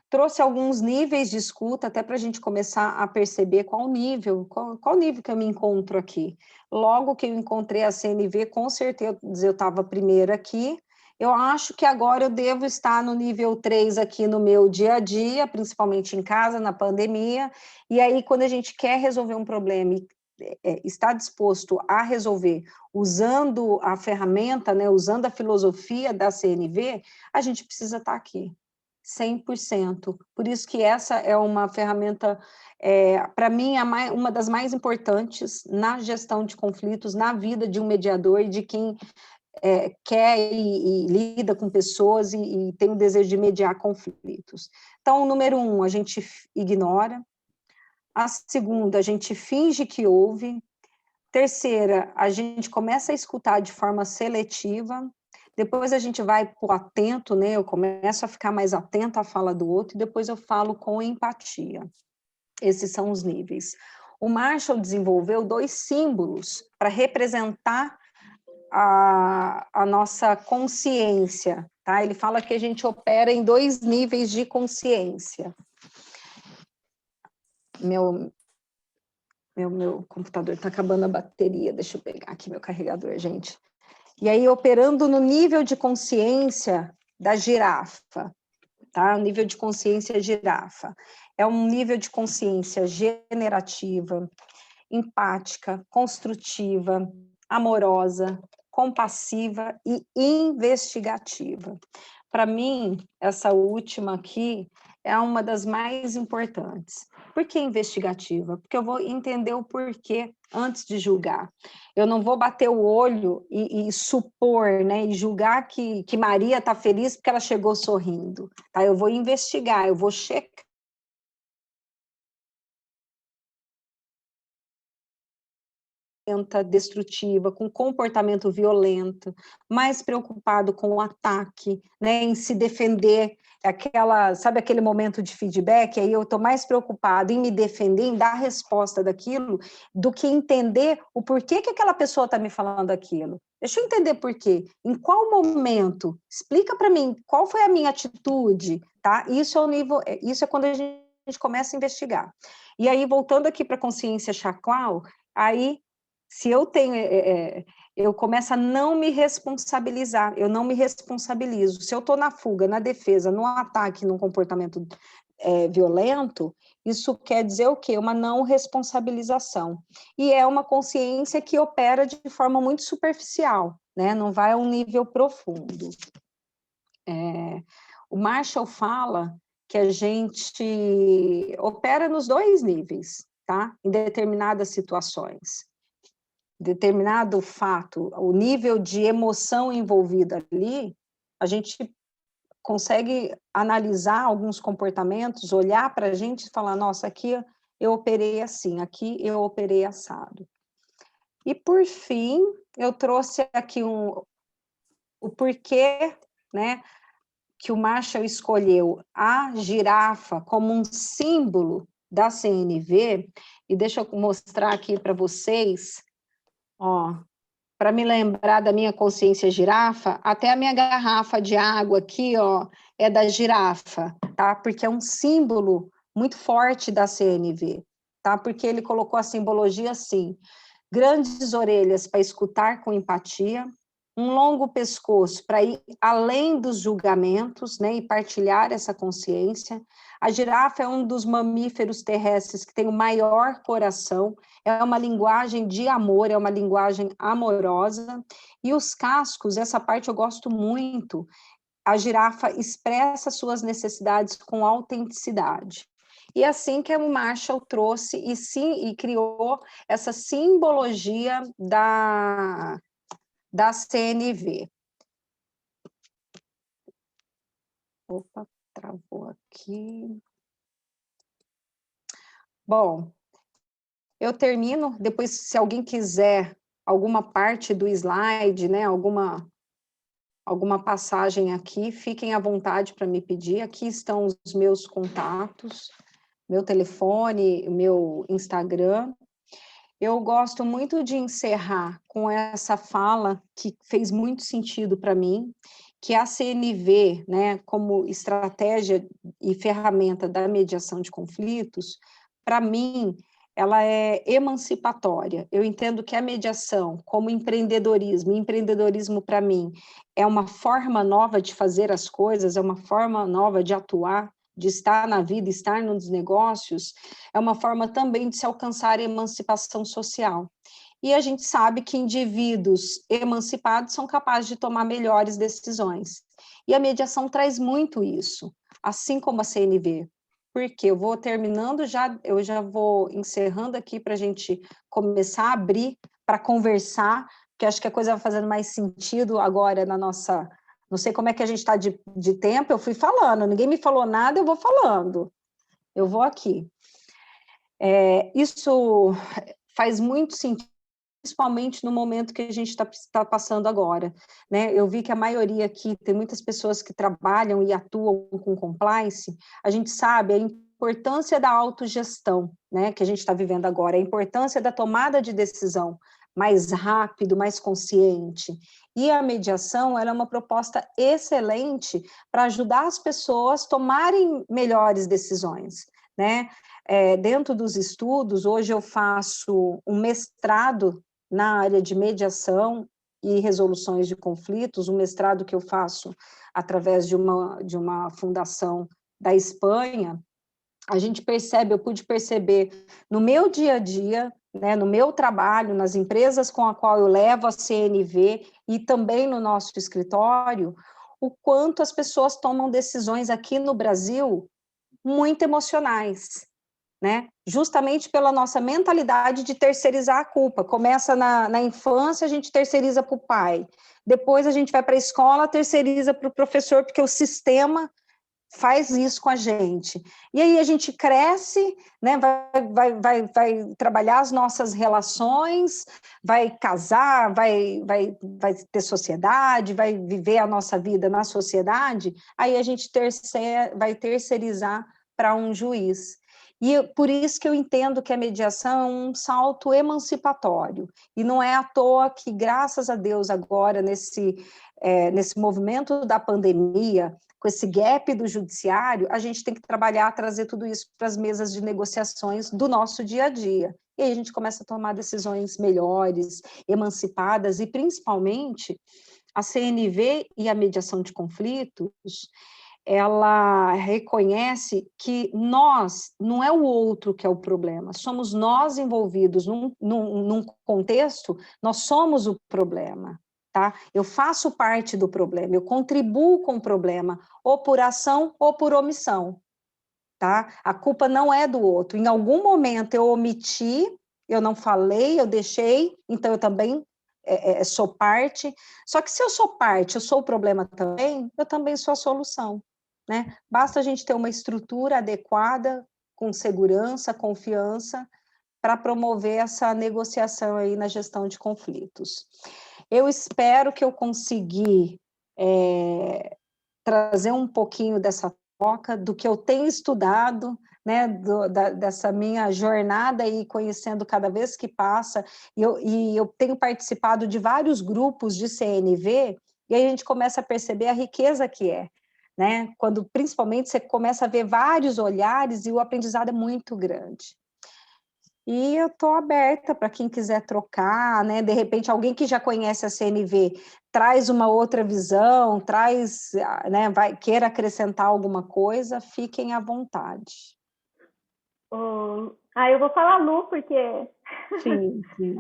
Trouxe alguns níveis de escuta, até para a gente começar a perceber qual nível que eu me encontro aqui. Logo que eu encontrei a CNV, com certeza eu estava primeiro aqui. Eu acho que agora eu devo estar no nível 3 aqui no meu dia a dia, principalmente em casa, na pandemia. E aí, quando a gente quer resolver um problema e está disposto a resolver usando a ferramenta, né, usando a filosofia da CNV, a gente precisa estar aqui. 100%. Por isso que essa é uma ferramenta, para mim, uma das mais importantes na gestão de conflitos, na vida de um mediador e de quem quer e lida com pessoas e tem o desejo de mediar conflitos. Então, número 1, a gente ignora. A segunda, a gente finge que ouve. Terceira, a gente começa a escutar de forma seletiva. Depois a gente vai para o atento, né? Eu começo a ficar mais atento à fala do outro, e depois eu falo com empatia. Esses são os níveis. O Marshall desenvolveu 2 símbolos para representar a nossa consciência, tá? Ele fala que a gente opera em 2 níveis de consciência. Meu computador está acabando a bateria, deixa eu pegar aqui meu carregador, gente. E aí, operando no nível de consciência da girafa, tá? O nível de consciência girafa. É um nível de consciência generativa, empática, construtiva, amorosa, compassiva e investigativa. Para mim, essa última aqui é uma das mais importantes. Por que investigativa? Porque eu vou entender o porquê antes de julgar. Eu não vou bater o olho e supor, né, e julgar que Maria está feliz porque ela chegou sorrindo. Tá? Eu vou investigar, eu vou checar. Destrutiva, com comportamento violento, mais preocupado com o ataque, né, em se defender, sabe aquele momento de feedback, aí eu estou mais preocupado em me defender, em dar resposta daquilo, do que entender o porquê que aquela pessoa está me falando aquilo. Deixa eu entender por quê, em qual momento, explica para mim qual foi a minha atitude, tá? Isso é o nível, isso é quando a gente começa a investigar. E aí, voltando aqui para a consciência chakral, aí se eu tenho, eu começo a não me responsabilizar, eu não me responsabilizo. Se eu estou na fuga, na defesa, no ataque, num comportamento violento, isso quer dizer o quê? Uma não responsabilização. E é uma consciência que opera de forma muito superficial, né? Não vai a um nível profundo. O Marshall fala que a gente opera nos dois níveis, tá? Em determinadas situações. Determinado fato, o nível de emoção envolvida ali, a gente consegue analisar alguns comportamentos, olhar para a gente e falar, nossa, aqui eu operei assim, aqui eu operei assado. E, por fim, eu trouxe aqui o porquê, né, que o Marshall escolheu a girafa como um símbolo da CNV, e deixa eu mostrar aqui para vocês, ó, para me lembrar da minha consciência girafa, até a minha garrafa de água aqui, ó, é da girafa, tá? Porque é um símbolo muito forte da CNV, tá? Porque ele colocou a simbologia assim: grandes orelhas para escutar com empatia, um longo pescoço para ir além dos julgamentos, né, e partilhar essa consciência. A girafa é um dos mamíferos terrestres que tem o maior coração, é uma linguagem de amor, é uma linguagem amorosa. E os cascos, essa parte eu gosto muito, a girafa expressa suas necessidades com autenticidade. E assim que o Marshall trouxe e criou essa simbologia da CNV. Opa, travou aqui. Bom, eu termino, depois se alguém quiser alguma parte do slide, né, alguma passagem aqui, fiquem à vontade para me pedir. Aqui estão os meus contatos, meu telefone, meu Instagram. Eu gosto muito de encerrar com essa fala que fez muito sentido para mim, que a CNV, né, como estratégia e ferramenta da mediação de conflitos, para mim, ela é emancipatória. Eu entendo que a mediação, como empreendedorismo para mim é uma forma nova de fazer as coisas, é uma forma nova de atuar, de estar na vida, estar nos negócios, é uma forma também de se alcançar a emancipação social. E a gente sabe que indivíduos emancipados são capazes de tomar melhores decisões. E a mediação traz muito isso, assim como a CNV. Porque eu vou terminando já, eu já vou encerrando aqui para a gente começar a abrir para conversar, porque acho que a coisa vai fazendo mais sentido agora na nossa. Não sei como é que a gente está de tempo, eu fui falando, ninguém me falou nada, eu vou falando. Eu vou aqui. Isso faz muito sentido, principalmente no momento que a gente está passando agora, né? Eu vi que a maioria aqui, tem muitas pessoas que trabalham e atuam com compliance, a gente sabe a importância da autogestão, né, que a gente está vivendo agora, a importância da tomada de decisão mais rápido, mais consciente. E a mediação, ela é uma proposta excelente para ajudar as pessoas a tomarem melhores decisões, né? Dentro dos estudos, hoje eu faço um mestrado na área de mediação e resoluções de conflitos, um mestrado que eu faço através de uma fundação da Espanha, a gente percebe, eu pude perceber no meu dia a dia, né, no meu trabalho, nas empresas com a qual eu levo a CNV e também no nosso escritório, o quanto as pessoas tomam decisões aqui no Brasil muito emocionais, né? Justamente pela nossa mentalidade de terceirizar a culpa. Começa na infância, a gente terceiriza para o pai. Depois a gente vai para a escola, terceiriza para o professor, porque o sistema faz isso com a gente. E aí a gente cresce, né, vai trabalhar as nossas relações, vai casar, vai ter sociedade, vai viver a nossa vida na sociedade, aí a gente vai terceirizar para um juiz. E por isso que eu entendo que a mediação é um salto emancipatório. E não é à toa que, graças a Deus, agora, nesse movimento da pandemia, com esse gap do judiciário, a gente tem que trabalhar, trazer tudo isso para as mesas de negociações do nosso dia a dia. E aí a gente começa a tomar decisões melhores, emancipadas, e principalmente a CNV e a mediação de conflitos, ela reconhece que nós, não é o outro que é o problema, somos nós envolvidos num contexto, nós somos o problema. Tá? Eu faço parte do problema, eu contribuo com o problema, ou por ação ou por omissão. Tá? A culpa não é do outro. Em algum momento eu omiti, eu não falei, eu deixei, então eu também sou parte. Só que se eu sou parte, eu sou o problema também, eu também sou a solução. Né? Basta a gente ter uma estrutura adequada, com segurança, confiança, para promover essa negociação aí na gestão de conflitos. Eu espero que eu consegui trazer um pouquinho dessa troca, do que eu tenho estudado, né, dessa minha jornada aí, conhecendo cada vez que passa, e eu tenho participado de vários grupos de CNV, e aí a gente começa a perceber a riqueza que é, né, quando principalmente você começa a ver vários olhares e o aprendizado é muito grande. E eu estou aberta para quem quiser trocar, né? De repente, alguém que já conhece a CNV traz uma outra visão, né? Queira acrescentar alguma coisa, fiquem à vontade. Eu vou falar Lu, porque Sim, sim.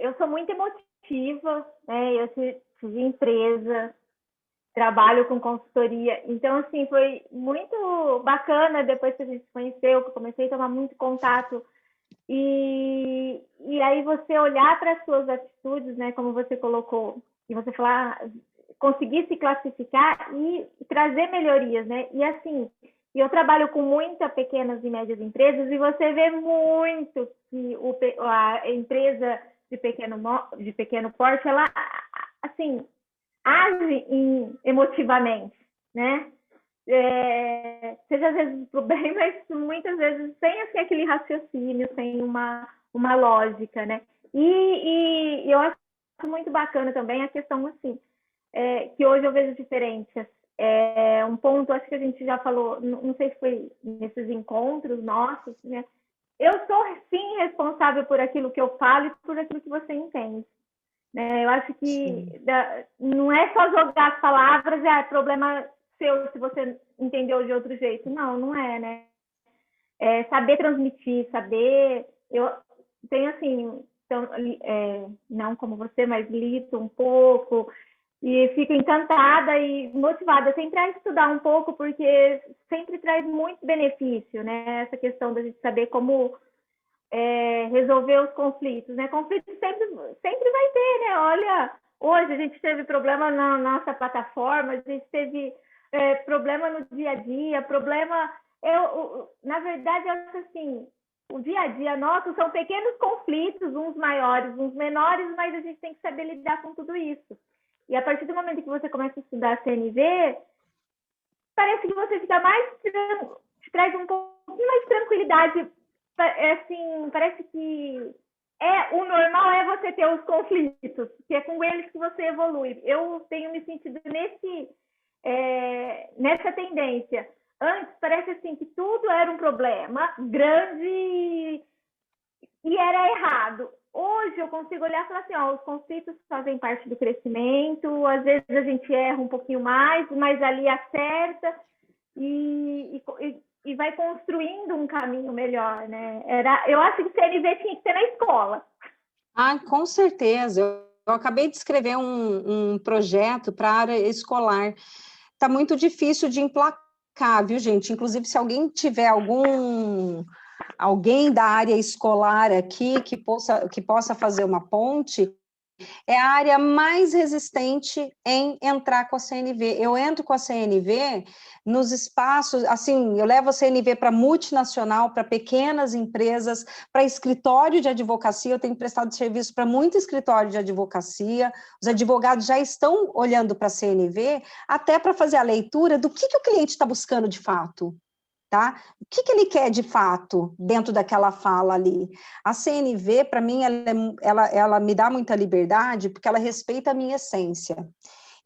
eu sou muito emotiva, né? Eu tive empresa, trabalho com consultoria. Então, assim, foi muito bacana depois que a gente se conheceu, que eu comecei a tomar muito contato. E aí você olhar para as suas atitudes, né, como você colocou, e você falar, conseguir se classificar e trazer melhorias, né? E assim, eu trabalho com muitas pequenas e médias empresas e você vê muito que a empresa de pequeno porte, ela, assim, age emotivamente, né? Seja às vezes pro bem, mas muitas vezes sem assim, aquele raciocínio, sem uma lógica, né? E eu acho muito bacana também a questão assim, que hoje eu vejo diferenças. Um ponto, acho que a gente já falou, não sei se foi nesses encontros nossos, né? Eu sou sim responsável por aquilo que eu falo e por aquilo que você entende. Eu acho que não é só jogar as palavras, problema seu se você entendeu de outro jeito. Não, não é, né? Saber transmitir, saber. Eu tenho assim, então, não como você, mas lido um pouco e fico encantada e motivada sempre a estudar um pouco, porque sempre traz muito benefício, né? Essa questão da gente saber como resolver os conflitos, né? Conflitos sempre vai ter, né? Olha, hoje a gente teve problema na nossa plataforma, a gente teve problema no dia a dia, problema... na verdade, eu acho assim, o dia a dia nosso são pequenos conflitos, uns maiores, uns menores, mas a gente tem que saber lidar com tudo isso. E a partir do momento que você começa a estudar a CNV, parece que você fica te traz um pouquinho mais de tranquilidade. Assim, parece que o normal é você ter os conflitos, que é com eles que você evolui. Eu tenho me sentido nessa tendência. Antes parece assim que tudo era um problema grande e era errado. Hoje eu consigo olhar e falar assim, os conflitos fazem parte do crescimento, às vezes a gente erra um pouquinho mais, mas ali acerta. e vai construindo um caminho melhor, né? Eu acho que CNV tinha que ser na escola. Ah, com certeza. Eu acabei de escrever um projeto para a área escolar. Está muito difícil de emplacar, viu, gente? Inclusive, se alguém tiver alguém da área escolar aqui que possa fazer uma ponte, é a área mais resistente em entrar com a CNV. Eu entro com a CNV nos espaços, assim, eu levo a CNV para multinacional, para pequenas empresas, para escritório de advocacia, eu tenho prestado serviço para muito escritório de advocacia, os advogados já estão olhando para a CNV, até para fazer a leitura do que o cliente está buscando de fato. Tá? O que ele quer de fato dentro daquela fala ali? A CNV, para mim, ela me dá muita liberdade porque ela respeita a minha essência.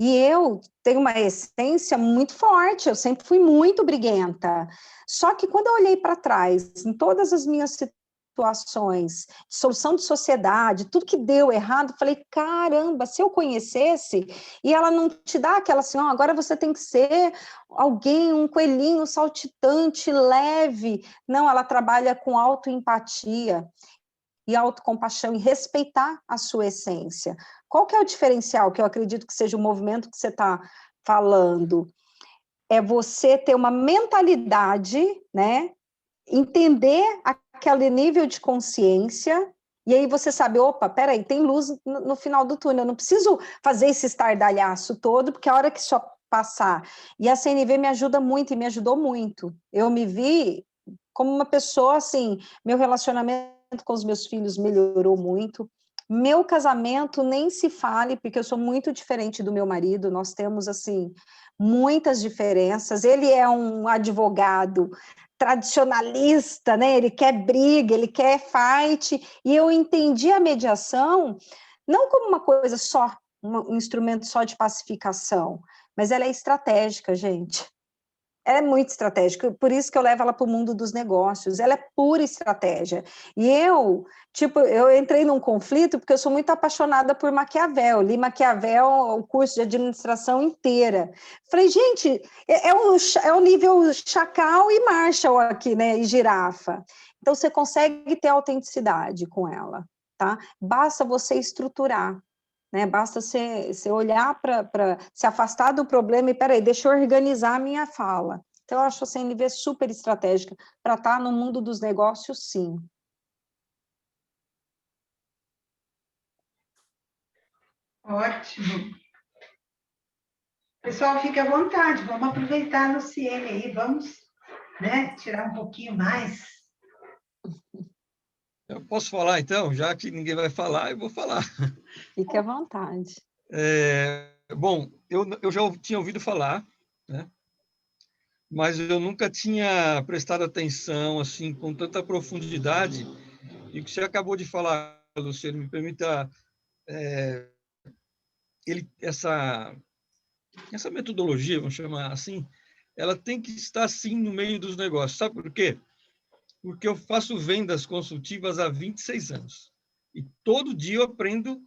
E eu tenho uma essência muito forte, eu sempre fui muito briguenta. Só que quando eu olhei para trás, em todas as minhas situações, de solução de sociedade, tudo que deu errado, falei, caramba, se eu conhecesse, e ela não te dá aquela assim, ó, agora você tem que ser alguém, um coelhinho saltitante, leve. Não, ela trabalha com autoempatia e autocompaixão e respeitar a sua essência. Qual que é o diferencial, que eu acredito que seja o movimento que você está falando? É você ter uma mentalidade, né? Entender aquele nível de consciência, e aí você sabe, opa, peraí, tem luz no final do túnel, eu não preciso fazer esse estardalhaço todo, porque a hora que só passar. E a CNV me ajuda muito, e me ajudou muito. Eu me vi como uma pessoa, assim, meu relacionamento com os meus filhos melhorou muito, meu casamento nem se fale, porque eu sou muito diferente do meu marido, nós temos, assim, muitas diferenças, ele é um advogado tradicionalista, né? Ele quer briga, ele quer fight, e eu entendi a mediação não como uma coisa só, um instrumento só de pacificação, mas ela é estratégica, gente. Ela é muito estratégica, por isso que eu levo ela para o mundo dos negócios, ela é pura estratégia. E eu entrei num conflito porque eu sou muito apaixonada por Maquiavel, li Maquiavel, o curso de administração inteira. Falei, gente, é um nível Chacal e Marshall aqui, né, e Girafa. Então, você consegue ter autenticidade com ela, tá? Basta você estruturar. Né? Basta você olhar para se afastar do problema e, peraí, deixa eu organizar a minha fala. Então, eu acho a CNV super estratégica para estar no mundo dos negócios, sim. Ótimo. Pessoal, fique à vontade, vamos aproveitar no CN aí, vamos, né, tirar um pouquinho mais. Eu posso falar, então? Já que ninguém vai falar, eu vou falar. Fique à vontade. Bom, eu já tinha ouvido falar, né? Mas eu nunca tinha prestado atenção assim com tanta profundidade. E o que você acabou de falar, Luciano, me permita essa metodologia, vamos chamar assim, ela tem que estar sim no meio dos negócios. Sabe por quê? Porque eu faço vendas consultivas há 26 anos. E todo dia eu aprendo,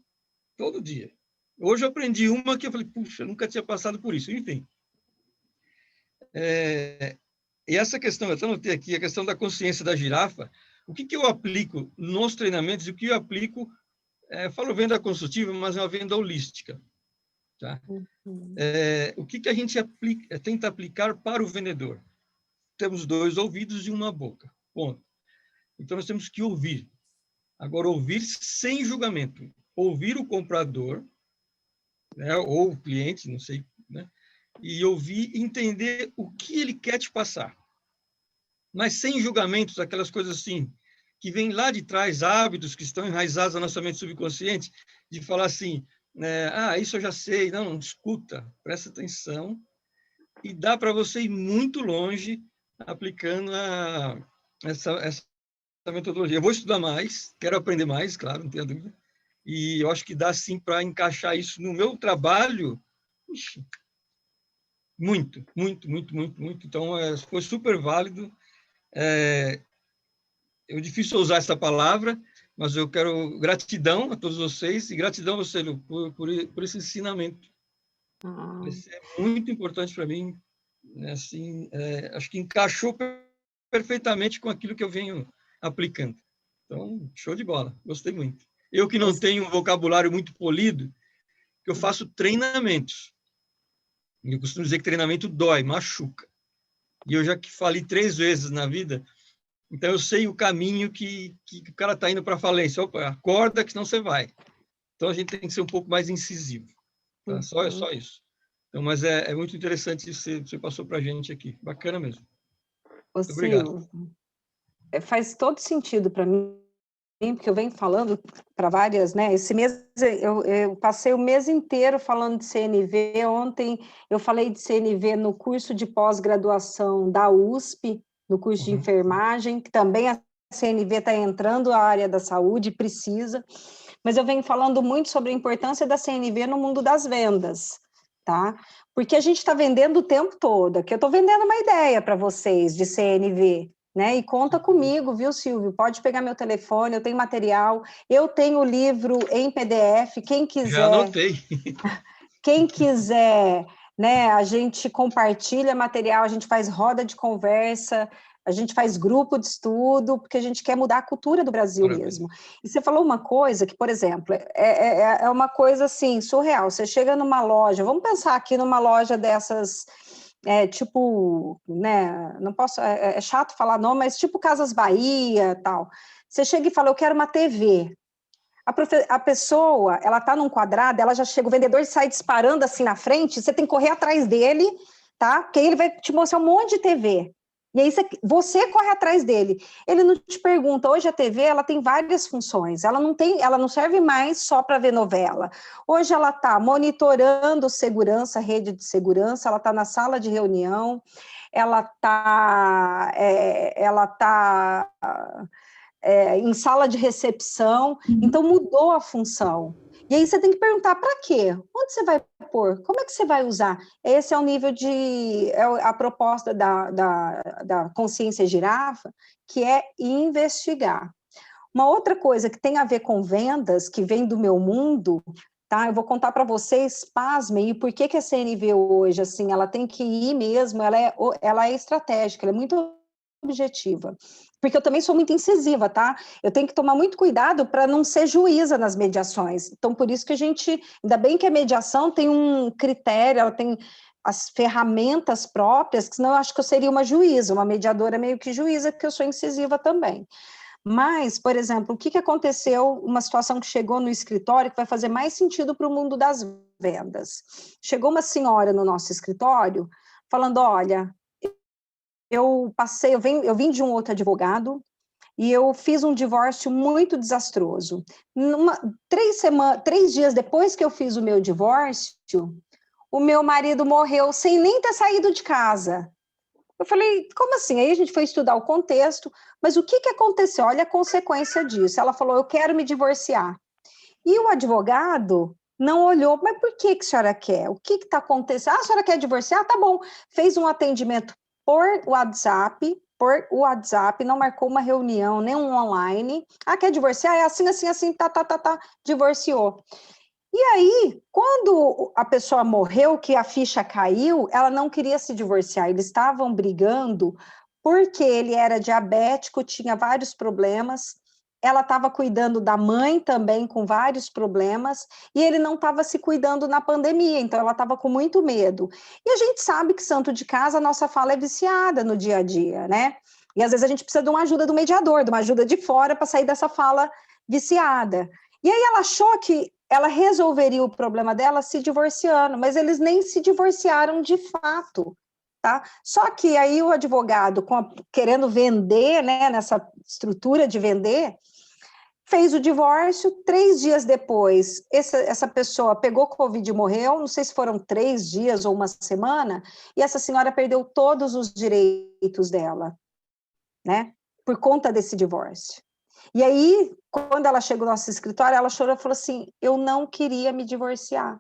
todo dia. Hoje eu aprendi uma que eu falei, puxa, eu nunca tinha passado por isso. Enfim. E essa questão, eu até notei aqui, a questão da consciência da girafa, o que eu aplico nos treinamentos e o que eu aplico, falo venda consultiva, mas é uma venda holística. Tá? O que a gente tenta aplicar para o vendedor? Temos 2 ouvidos e uma boca. Ponto. Então, nós temos que ouvir. Agora, ouvir sem julgamento. Ouvir o comprador, né, ou o cliente, não sei, né, e ouvir e entender o que ele quer te passar. Mas sem julgamentos, aquelas coisas assim, que vêm lá de trás, hábitos que estão enraizados na nossa mente subconsciente, de falar assim, isso eu já sei, não, escuta, presta atenção, e dá para você ir muito longe aplicando essa metodologia. Eu vou estudar mais, quero aprender mais, claro, não tenho dúvida, e eu acho que dá sim para encaixar isso no meu trabalho. Ixi, muito, muito, muito, muito, muito. Então, foi super válido. É difícil usar essa palavra, mas eu quero gratidão a todos vocês e gratidão, Lucélio, por esse ensinamento. Isso é muito importante para mim, né, assim, acho que encaixou perfeitamente com aquilo que eu venho aplicando. Então, show de bola, gostei muito. Eu que não tenho um vocabulário muito polido, que eu faço treinamentos. Eu costumo dizer que treinamento dói, machuca. E eu já que falei 3 vezes na vida, então eu sei o caminho que o cara está indo para a falência. Opa, acorda que senão você vai. Então a gente tem que ser um pouco mais incisivo. Tá? Só isso. Então, mas é muito interessante isso que você passou para a gente aqui. Bacana mesmo. Ô, Obrigado. Silvio, faz todo sentido para mim, porque eu venho falando para várias, né? Esse mês eu passei o mês inteiro falando de CNV. Ontem eu falei de CNV no curso de pós-graduação da USP, no curso de enfermagem, que também a CNV está entrando a área da saúde, precisa. Mas eu venho falando muito sobre a importância da CNV no mundo das vendas, tá? Porque a gente está vendendo o tempo todo, que eu estou vendendo uma ideia para vocês de CNV, né? E conta comigo, viu, Silvio? Pode pegar meu telefone, eu tenho material, eu tenho o livro em PDF, Já anotei. Quem quiser, né, a gente compartilha material, a gente faz roda de conversa, a gente faz grupo de estudo, porque a gente quer mudar a cultura do Brasil mesmo. E você falou uma coisa que, por exemplo, é uma coisa assim, surreal. Você chega numa loja, vamos pensar aqui numa loja dessas, tipo, né, não posso, é chato falar nome, mas tipo Casas Bahia, tal. Você chega e fala, eu quero uma TV. A pessoa, ela está num quadrado, ela já chega, o vendedor sai disparando assim na frente, você tem que correr atrás dele, tá? Porque aí ele vai te mostrar um monte de TV. E aí você corre atrás dele. Ele não te pergunta, hoje a TV, ela tem várias funções, ela não serve mais só para ver novela. Hoje ela está monitorando segurança, rede de segurança, ela está na sala de reunião, ela está em sala de recepção, então mudou a função. E aí você tem que perguntar, para quê? Onde você vai pôr? Como é que você vai usar? Esse é o nível a proposta da consciência girafa, que é investigar. Uma outra coisa que tem a ver com vendas, que vem do meu mundo, tá? Eu vou contar para vocês, pasmem, e por que a CNV hoje, assim, ela tem que ir mesmo, ela é estratégica, ela é muito objetiva, porque eu também sou muito incisiva, tá? Eu tenho que tomar muito cuidado para não ser juíza nas mediações. Então, por isso que ainda bem que a mediação tem um critério, ela tem as ferramentas próprias, que senão eu acho que eu seria uma juíza, uma mediadora meio que juíza, porque eu sou incisiva também. Mas, por exemplo, o que aconteceu, uma situação que chegou no escritório que vai fazer mais sentido para o mundo das vendas. Chegou uma senhora no nosso escritório falando, olha, eu vim de um outro advogado e eu fiz um divórcio muito desastroso. 3 dias depois que eu fiz o meu divórcio, o meu marido morreu sem nem ter saído de casa. Eu falei, como assim? Aí a gente foi estudar o contexto, mas o que aconteceu? Olha a consequência disso. Ela falou, eu quero me divorciar. E o advogado não olhou, mas por que a senhora quer? O que está acontecendo? Ah, a senhora quer divorciar? Tá bom. Fez um atendimento por WhatsApp, não marcou uma reunião, nem um online. Ah, quer divorciar? É assim, assim, assim, tá, divorciou. E aí, quando a pessoa morreu, que a ficha caiu, ela não queria se divorciar, eles estavam brigando porque ele era diabético, tinha vários problemas, ela estava cuidando da mãe também com vários problemas, e ele não estava se cuidando na pandemia, então ela estava com muito medo. E a gente sabe que santo de casa, a nossa fala é viciada no dia a dia, né? E às vezes a gente precisa de uma ajuda do mediador, de uma ajuda de fora para sair dessa fala viciada. E aí ela achou que ela resolveria o problema dela se divorciando, mas eles nem se divorciaram de fato, tá? Só que aí o advogado, querendo vender, né, nessa estrutura de vender, fez o divórcio, 3 dias depois, essa pessoa pegou Covid e morreu, não sei se foram 3 dias ou uma semana, e essa senhora perdeu todos os direitos dela, né, por conta desse divórcio. E aí, quando ela chegou no nosso escritório, ela chorou e falou assim, eu não queria me divorciar.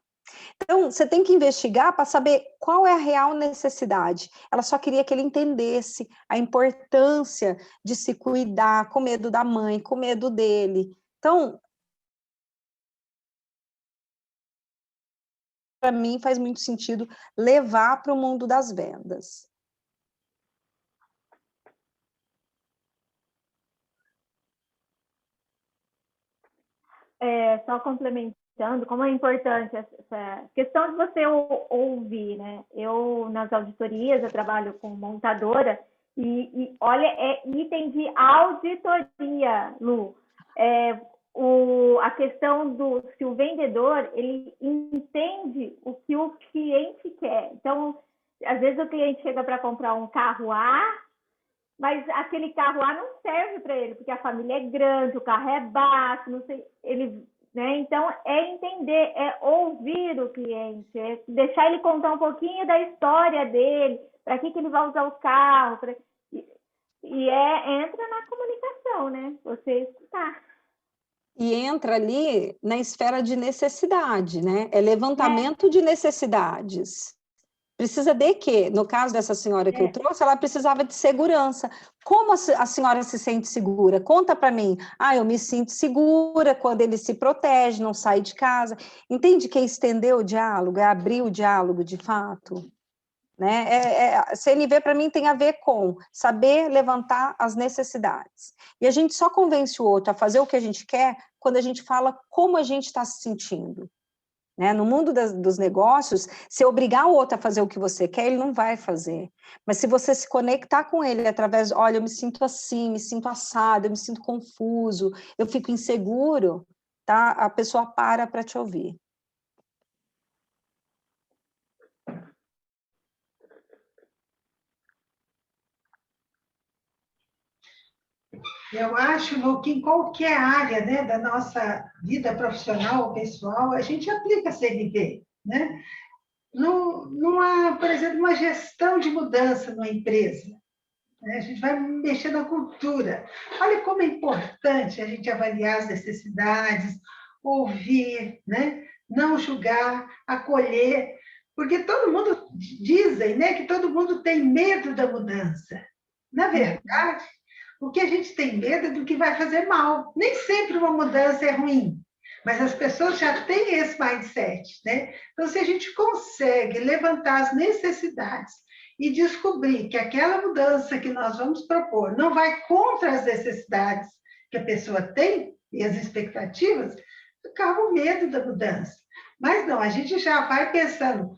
Então, você tem que investigar para saber qual é a real necessidade. Ela só queria que ele entendesse a importância de se cuidar, com medo da mãe, com medo dele. Então, para mim faz muito sentido levar para o mundo das vendas. Só complementando, como é importante essa questão de você ouvir, né? Eu, nas auditorias, eu trabalho com montadora, e olha, é item de auditoria, Lu. A questão do se o vendedor, ele entende o que o cliente quer. Então, às vezes o cliente chega para comprar um carro A, mas aquele carro A não serve para ele, porque a família é grande, o carro é baixo, não sei, ele, né? Então, é entender, é ouvir o cliente, é deixar ele contar um pouquinho da história dele, para que ele vai usar o carro, entra na comunicação, né? Você escutar. E entra ali na esfera de necessidade, né? É levantamento de necessidades. Precisa de quê? No caso dessa senhora que eu trouxe, ela precisava de segurança. Como a senhora se sente segura? Conta para mim. Eu me sinto segura quando ele se protege, não sai de casa. Entende que é estender o diálogo, é abrir o diálogo de fato? Né? CNV, para mim, tem a ver com saber levantar as necessidades. E a gente só convence o outro a fazer o que a gente quer quando a gente fala como a gente está se sentindo. Né? No mundo dos negócios, se obrigar o outro a fazer o que você quer, ele não vai fazer. Mas se você se conectar com ele através, olha, eu me sinto assim, me sinto assado, eu me sinto confuso, eu fico inseguro, tá? A pessoa para te ouvir. Eu acho, Lu, que em qualquer área, né, da nossa vida profissional ou pessoal, a gente aplica CNV, né? Numa, por exemplo, uma gestão de mudança numa empresa, né? A gente vai mexer na cultura. Olha como é importante a gente avaliar as necessidades, ouvir, né? Não julgar, acolher, porque todo mundo dizem, né, que todo mundo tem medo da mudança. Na verdade, o que a gente tem medo é do que vai fazer mal. Nem sempre uma mudança é ruim, mas as pessoas já têm esse mindset, né? Então, se a gente consegue levantar as necessidades e descobrir que aquela mudança que nós vamos propor não vai contra as necessidades que a pessoa tem e as expectativas, acaba o medo da mudança. Mas não, a gente já vai pensando,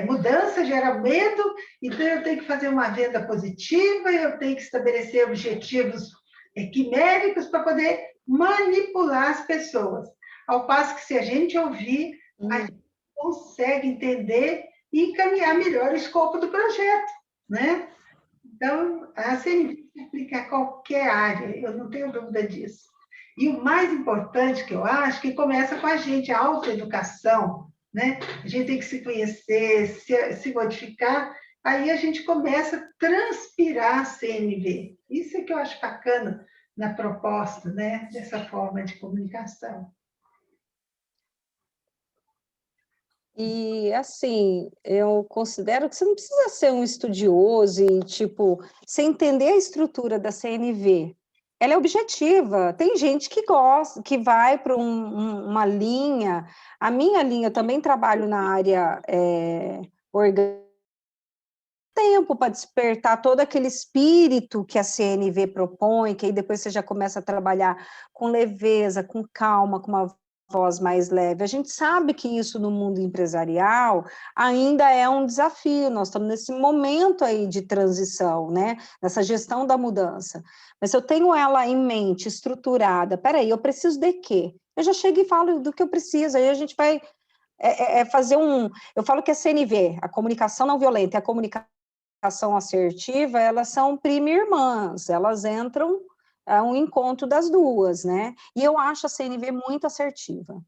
mudança gera medo, então eu tenho que fazer uma venda positiva, eu tenho que estabelecer objetivos quiméricos para poder manipular as pessoas. Ao passo que, se a gente ouvir, a gente consegue entender e encaminhar melhor o escopo do projeto, né? Então, a CNV se aplica a qualquer área, eu não tenho dúvida disso. E o mais importante que eu acho, que começa com a gente, a autoeducação, né? A gente tem que se conhecer, se modificar, aí a gente começa a transpirar a CNV. Isso é que eu acho bacana na proposta, né? Dessa forma de comunicação. E, assim, eu considero que você não precisa ser um estudioso e, tipo, você entender a estrutura da CNV. Ela é objetiva. Tem gente que gosta, que vai para uma linha. A minha linha, eu também trabalho na área orgânica. Tempo para despertar todo aquele espírito que a CNV propõe, que aí depois você já começa a trabalhar com leveza, com calma, com uma voz mais leve. A gente sabe que isso no mundo empresarial ainda é um desafio, nós estamos nesse momento aí de transição, né? Nessa gestão da mudança. Mas se eu tenho ela em mente, estruturada, peraí, eu preciso de quê? Eu já chego e falo do que eu preciso, aí a gente vai fazer eu falo que a CNV, a comunicação não violenta, a comunicação assertiva, elas são prima irmãs, elas entram um encontro das duas, né? E eu acho a CNV muito assertiva.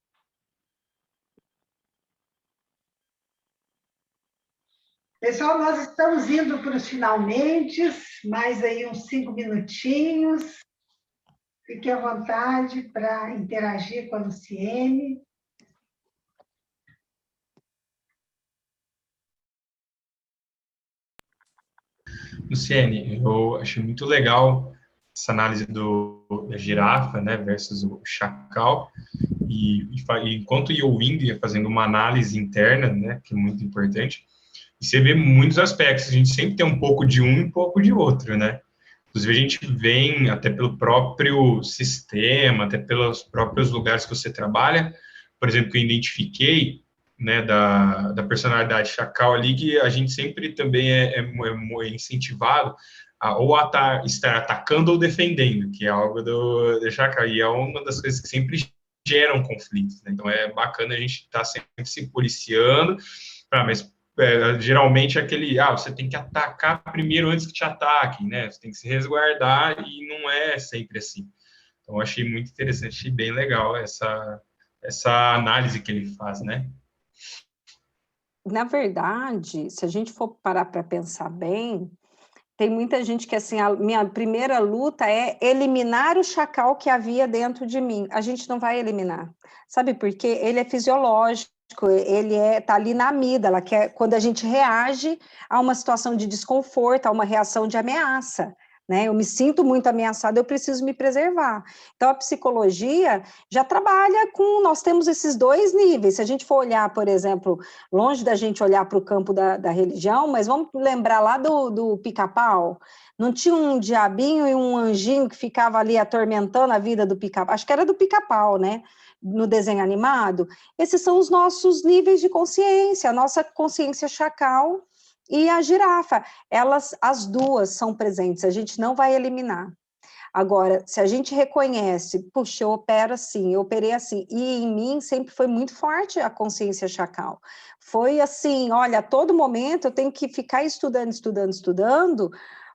Pessoal, nós estamos indo para os finalmente, mais aí uns 5 minutinhos. Fique à vontade para interagir com a Luciene. Luciene, eu achei muito legal essa análise da girafa, né, versus o chacal, e enquanto ia ouvindo, ia fazendo uma análise interna, né, que é muito importante, e você vê muitos aspectos, a gente sempre tem um pouco de um e um pouco de outro, né? Inclusive, a gente vem até pelo próprio sistema, até pelos próprios lugares que você trabalha, por exemplo, que eu identifiquei, né, da personalidade Chacal ali, que a gente sempre também é incentivado a ou estar atacando ou defendendo, que é algo do Chacal, e é uma das coisas que sempre geram conflitos, né? Então, é bacana a gente estar sempre se policiando, mas geralmente é aquele, você tem que atacar primeiro antes que te ataquem, né? Você tem que se resguardar e não é sempre assim. Então, eu achei muito interessante, achei bem legal essa análise que ele faz, né? Na verdade, se a gente for parar para pensar bem, tem muita gente que, assim, a minha primeira luta é eliminar o chacal que havia dentro de mim. A gente não vai eliminar. Sabe por quê? Ele é fisiológico, ele tá ali na amígdala, que é quando a gente reage a uma situação de desconforto, a uma reação de ameaça. Né? Eu me sinto muito ameaçada, eu preciso me preservar. Então, a psicologia já trabalha com... Nós temos esses dois níveis. Se a gente for olhar, por exemplo, longe da gente olhar para o campo da religião, mas vamos lembrar lá do Pica-Pau? Não tinha um diabinho e um anjinho que ficava ali atormentando a vida do Pica-Pau? Acho que era do Pica-Pau, né? No desenho animado. Esses são os nossos níveis de consciência, a nossa consciência chacal e a girafa, as duas são presentes, a gente não vai eliminar. Agora, se a gente reconhece, puxa, eu opero assim, eu operei assim, e em mim sempre foi muito forte a consciência chacal. Foi assim, olha, a todo momento eu tenho que ficar estudando,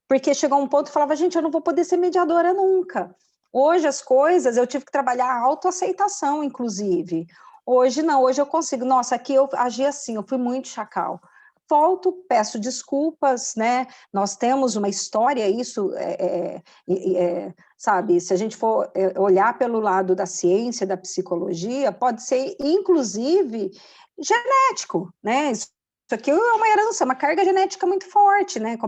porque chegou um ponto que eu falava, gente, eu não vou poder ser mediadora nunca. Hoje as coisas, eu tive que trabalhar a autoaceitação, inclusive. Hoje não, hoje eu consigo, nossa, aqui eu agi assim, eu fui muito chacal. Volto, peço desculpas, né? Nós temos uma história, isso sabe? Se a gente for olhar pelo lado da ciência, da psicologia, pode ser, inclusive, genético, né? Isso aqui é uma herança, uma carga genética muito forte, né?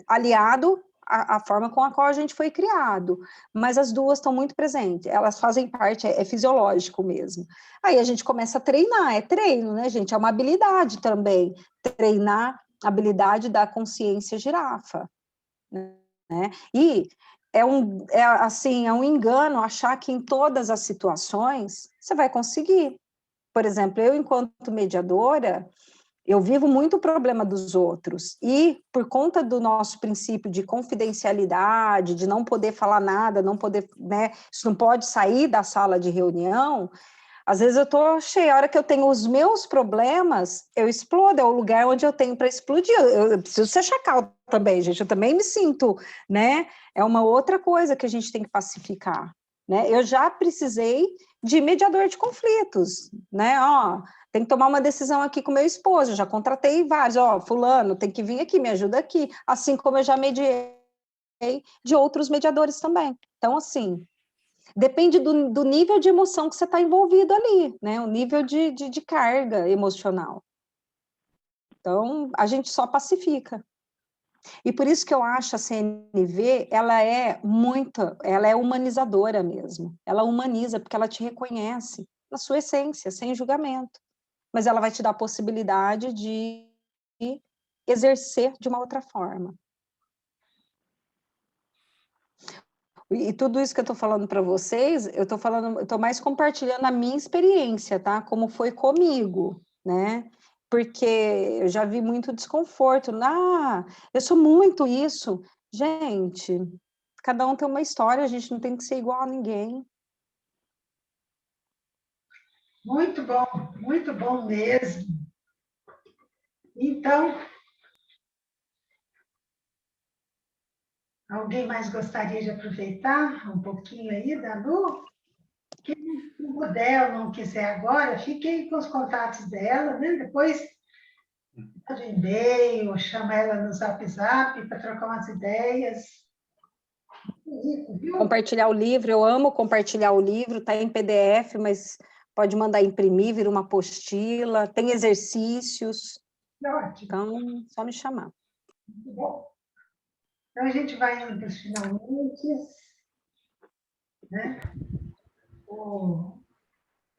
Aliado à forma com a qual a gente foi criado. Mas as duas estão muito presentes, elas fazem parte, é fisiológico mesmo. Aí a gente começa a treinar, é treino, né, gente? É uma habilidade também, treinar a habilidade da consciência girafa, né? E é um engano achar que em todas as situações você vai conseguir. Por exemplo, eu, enquanto mediadora, eu vivo muito o problema dos outros, e por conta do nosso princípio de confidencialidade, de não poder falar nada, não poder, né, isso não pode sair da sala de reunião, às vezes eu estou cheia, a hora que eu tenho os meus problemas, eu explodo, é o lugar onde eu tenho para explodir, eu preciso ser chacal também, gente, eu também me sinto, né, é uma outra coisa que a gente tem que pacificar, né, eu já precisei de mediador de conflitos, né, tem que tomar uma decisão aqui com meu esposo, já contratei vários, fulano, tem que vir aqui, me ajuda aqui, assim como eu já mediei de outros mediadores também, então assim, depende do nível de emoção que você está envolvido ali, né? O nível de carga emocional. Então, a gente só pacifica. E por isso que eu acho a CNV, ela é humanizadora mesmo. Ela humaniza, porque ela te reconhece na sua essência, sem julgamento. Mas ela vai te dar a possibilidade de exercer de uma outra forma. E tudo isso que eu estou falando para vocês, eu estou mais compartilhando a minha experiência, tá? Como foi comigo, né? Porque eu já vi muito desconforto. Eu sou muito isso. Gente, cada um tem uma história, a gente não tem que ser igual a ninguém. Muito bom mesmo. Então, alguém mais gostaria de aproveitar um pouquinho aí da Lu? Quem não puder ou não quiser agora, fiquem com os contatos dela, né? Depois manda um e-mail, chama ela no Zap para trocar umas ideias. Viu? Compartilhar o livro, eu amo compartilhar o livro, tá em PDF, mas pode mandar imprimir, vira uma apostila, tem exercícios. Ótimo. Então, só me chamar. Muito bom. Então, a gente vai indo para os finalmente, né?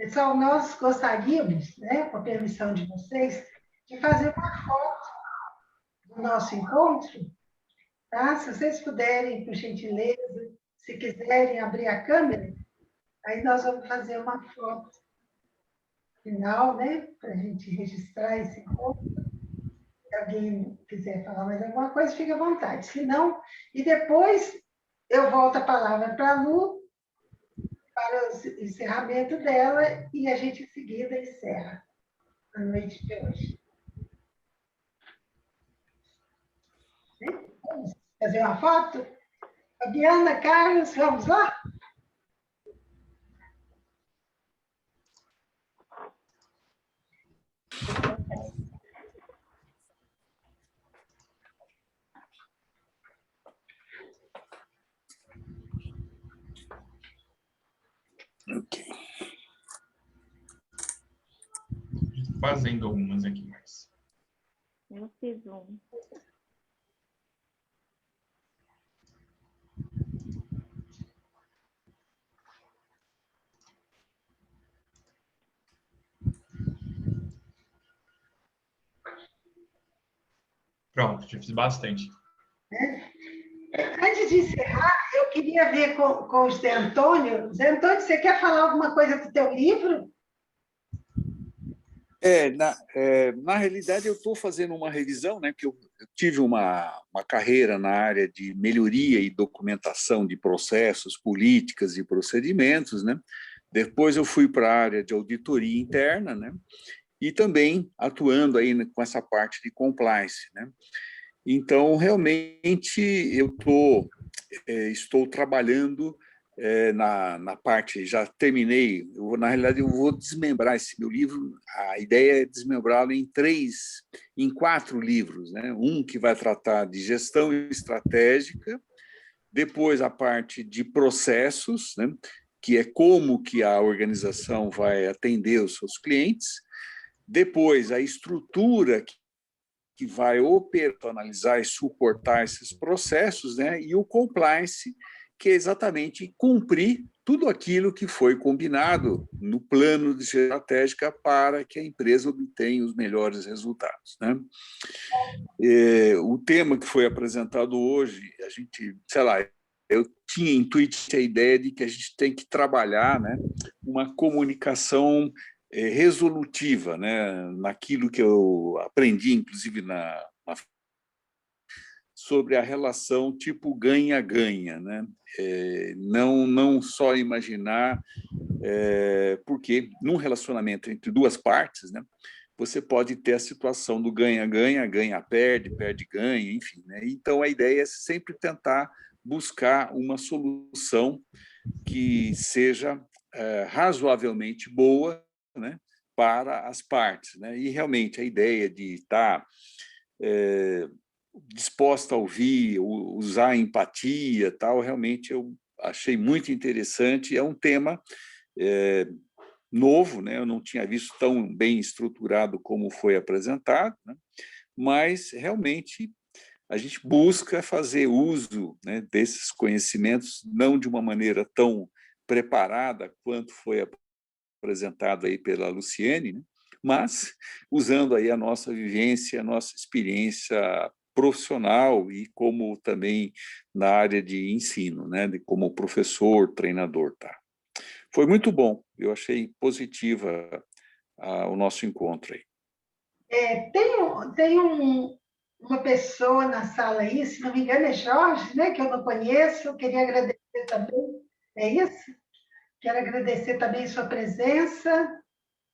Pessoal, nós gostaríamos, né, com a permissão de vocês, de fazer uma foto do nosso encontro, tá? Se vocês puderem, por gentileza, se quiserem abrir a câmera, aí nós vamos fazer uma foto final, né, para a gente registrar esse encontro. Se alguém quiser falar mais alguma coisa, fique à vontade. Se não, e depois eu volto a palavra para a Lu, para o encerramento dela, e a gente, em seguida, encerra a noite de hoje. Vamos fazer uma foto? Fabiana, Carlos, vamos lá? Ok. Fazendo algumas aqui mais. Eu fiz um. Pronto, já fiz bastante. Antes de encerrar, eu queria ver com o Zé Antônio. Zé Antônio, você quer falar alguma coisa do teu livro? Na realidade, eu estou fazendo uma revisão, né, porque eu tive uma carreira na área de melhoria e documentação de processos, políticas e procedimentos, né? Depois eu fui para a área de auditoria interna, né? E também atuando aí com essa parte de compliance, né? Então, realmente, estou trabalhando na parte, já terminei, na realidade eu vou desmembrar esse meu livro, a ideia é desmembrá-lo em 4 livros, né? Um que vai tratar de gestão estratégica, depois a parte de processos, né? Que é como que a organização vai atender os seus clientes, depois a estrutura que vai operacionalizar e suportar esses processos, né? E o compliance, que é exatamente cumprir tudo aquilo que foi combinado no plano de estratégica para que a empresa obtenha os melhores resultados, né? O tema que foi apresentado hoje, a gente, sei lá, eu tinha intuitivamente a ideia de que a gente tem que trabalhar, né, uma comunicação resolutiva, né, naquilo que eu aprendi, inclusive sobre a relação tipo ganha-ganha, né? Não só imaginar, porque num relacionamento entre 2 partes, né, você pode ter a situação do ganha-ganha, ganha-perde, perde-ganha, enfim, né? Então, a ideia é sempre tentar buscar uma solução que seja razoavelmente boa, né, para as partes, né? E, realmente, a ideia de estar disposta a ouvir, usar a empatia, tal, realmente eu achei muito interessante. É um tema novo, né? Eu não tinha visto tão bem estruturado como foi apresentado, né? Mas realmente a gente busca fazer uso, né, desses conhecimentos, não de uma maneira tão preparada quanto foi apresentado aí pela Luciene, né? Mas usando aí a nossa vivência, a nossa experiência profissional e como também na área de ensino, né, como professor, treinador, tá? Foi muito bom, eu achei positiva o nosso encontro aí. Tem uma pessoa na sala aí, se não me engano é Jorge, né, que eu não conheço, eu queria agradecer também, é isso? Quero agradecer também sua presença,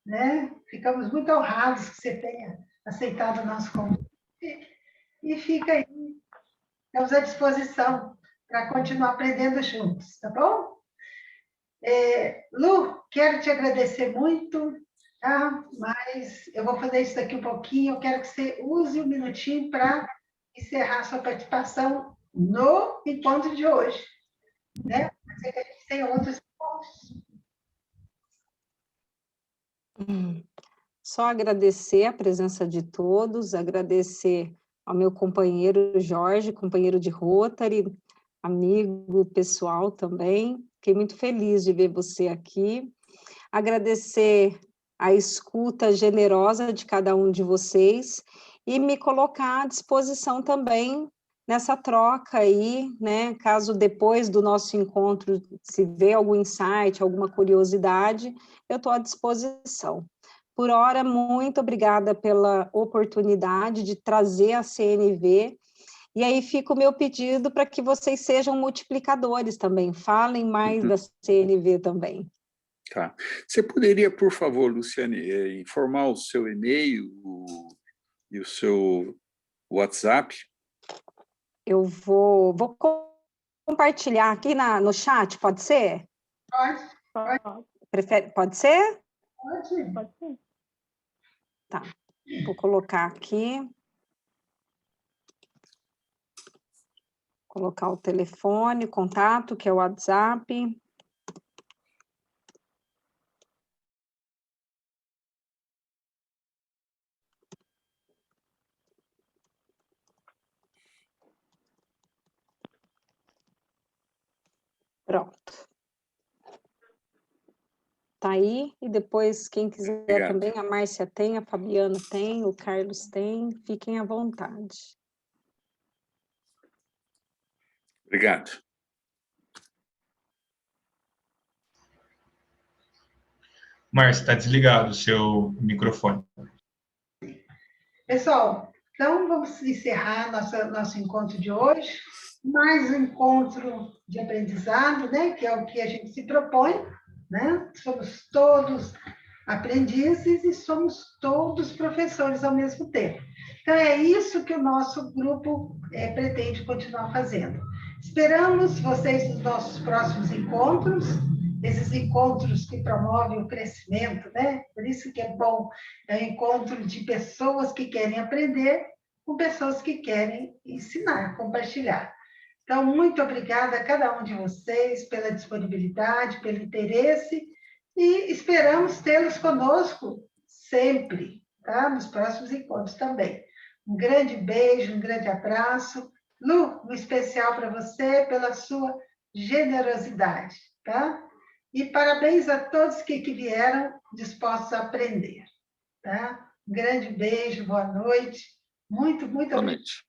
né? Ficamos muito honrados que você tenha aceitado o nosso convite e fica aí, estamos à disposição para continuar aprendendo juntos, tá bom? Lu, quero te agradecer muito, tá? Mas eu vou fazer isso daqui um pouquinho, eu quero que você use 1 minutinho para encerrar sua participação no encontro de hoje, né? Pode ser que a gente tenha outros pontos. Só agradecer a presença de todos, agradecer ao meu companheiro Jorge, companheiro de Rotary, amigo pessoal também. Fiquei muito feliz de ver você aqui. agradecer a escuta generosa de cada um de vocês e me colocar à disposição também nessa troca aí, né? Caso depois do nosso encontro, se vê algum insight, alguma curiosidade, eu estou à disposição. Por hora, muito obrigada pela oportunidade de trazer a CNV, e aí fica o meu pedido para que vocês sejam multiplicadores também, falem mais da CNV também. Tá. Você poderia, por favor, Luciane, informar o seu e-mail e o seu WhatsApp? Eu vou compartilhar aqui no chat, pode ser? Pode. Pode ser? Pode. Pode ser. Tá, vou colocar aqui. Colocar o telefone, o contato, que é o WhatsApp. Pronto. Tá aí, e depois, quem quiser Obrigado. também, a Márcia tem, a Fabiana tem, o Carlos tem, fiquem à vontade. Obrigado. Márcia, está desligado o seu microfone. Pessoal, então vamos encerrar nosso encontro de hoje. Mais um encontro de aprendizado, né? Que é o que a gente se propõe, né? Somos todos aprendizes e somos todos professores ao mesmo tempo. Então, é isso que o nosso grupo pretende continuar fazendo. Esperamos vocês nos nossos próximos encontros, esses encontros que promovem o crescimento, né? Por isso que é bom, é um encontro de pessoas que querem aprender com pessoas que querem ensinar, compartilhar. Então, muito obrigada a cada um de vocês pela disponibilidade, pelo interesse, e esperamos tê-los conosco sempre, tá? Nos próximos encontros também. Um grande beijo, um grande abraço. Lu, um especial para você pela sua generosidade, tá? E parabéns a todos que vieram dispostos a aprender, tá? Um grande beijo, boa noite. Muito, muito Boa obrigada. noite.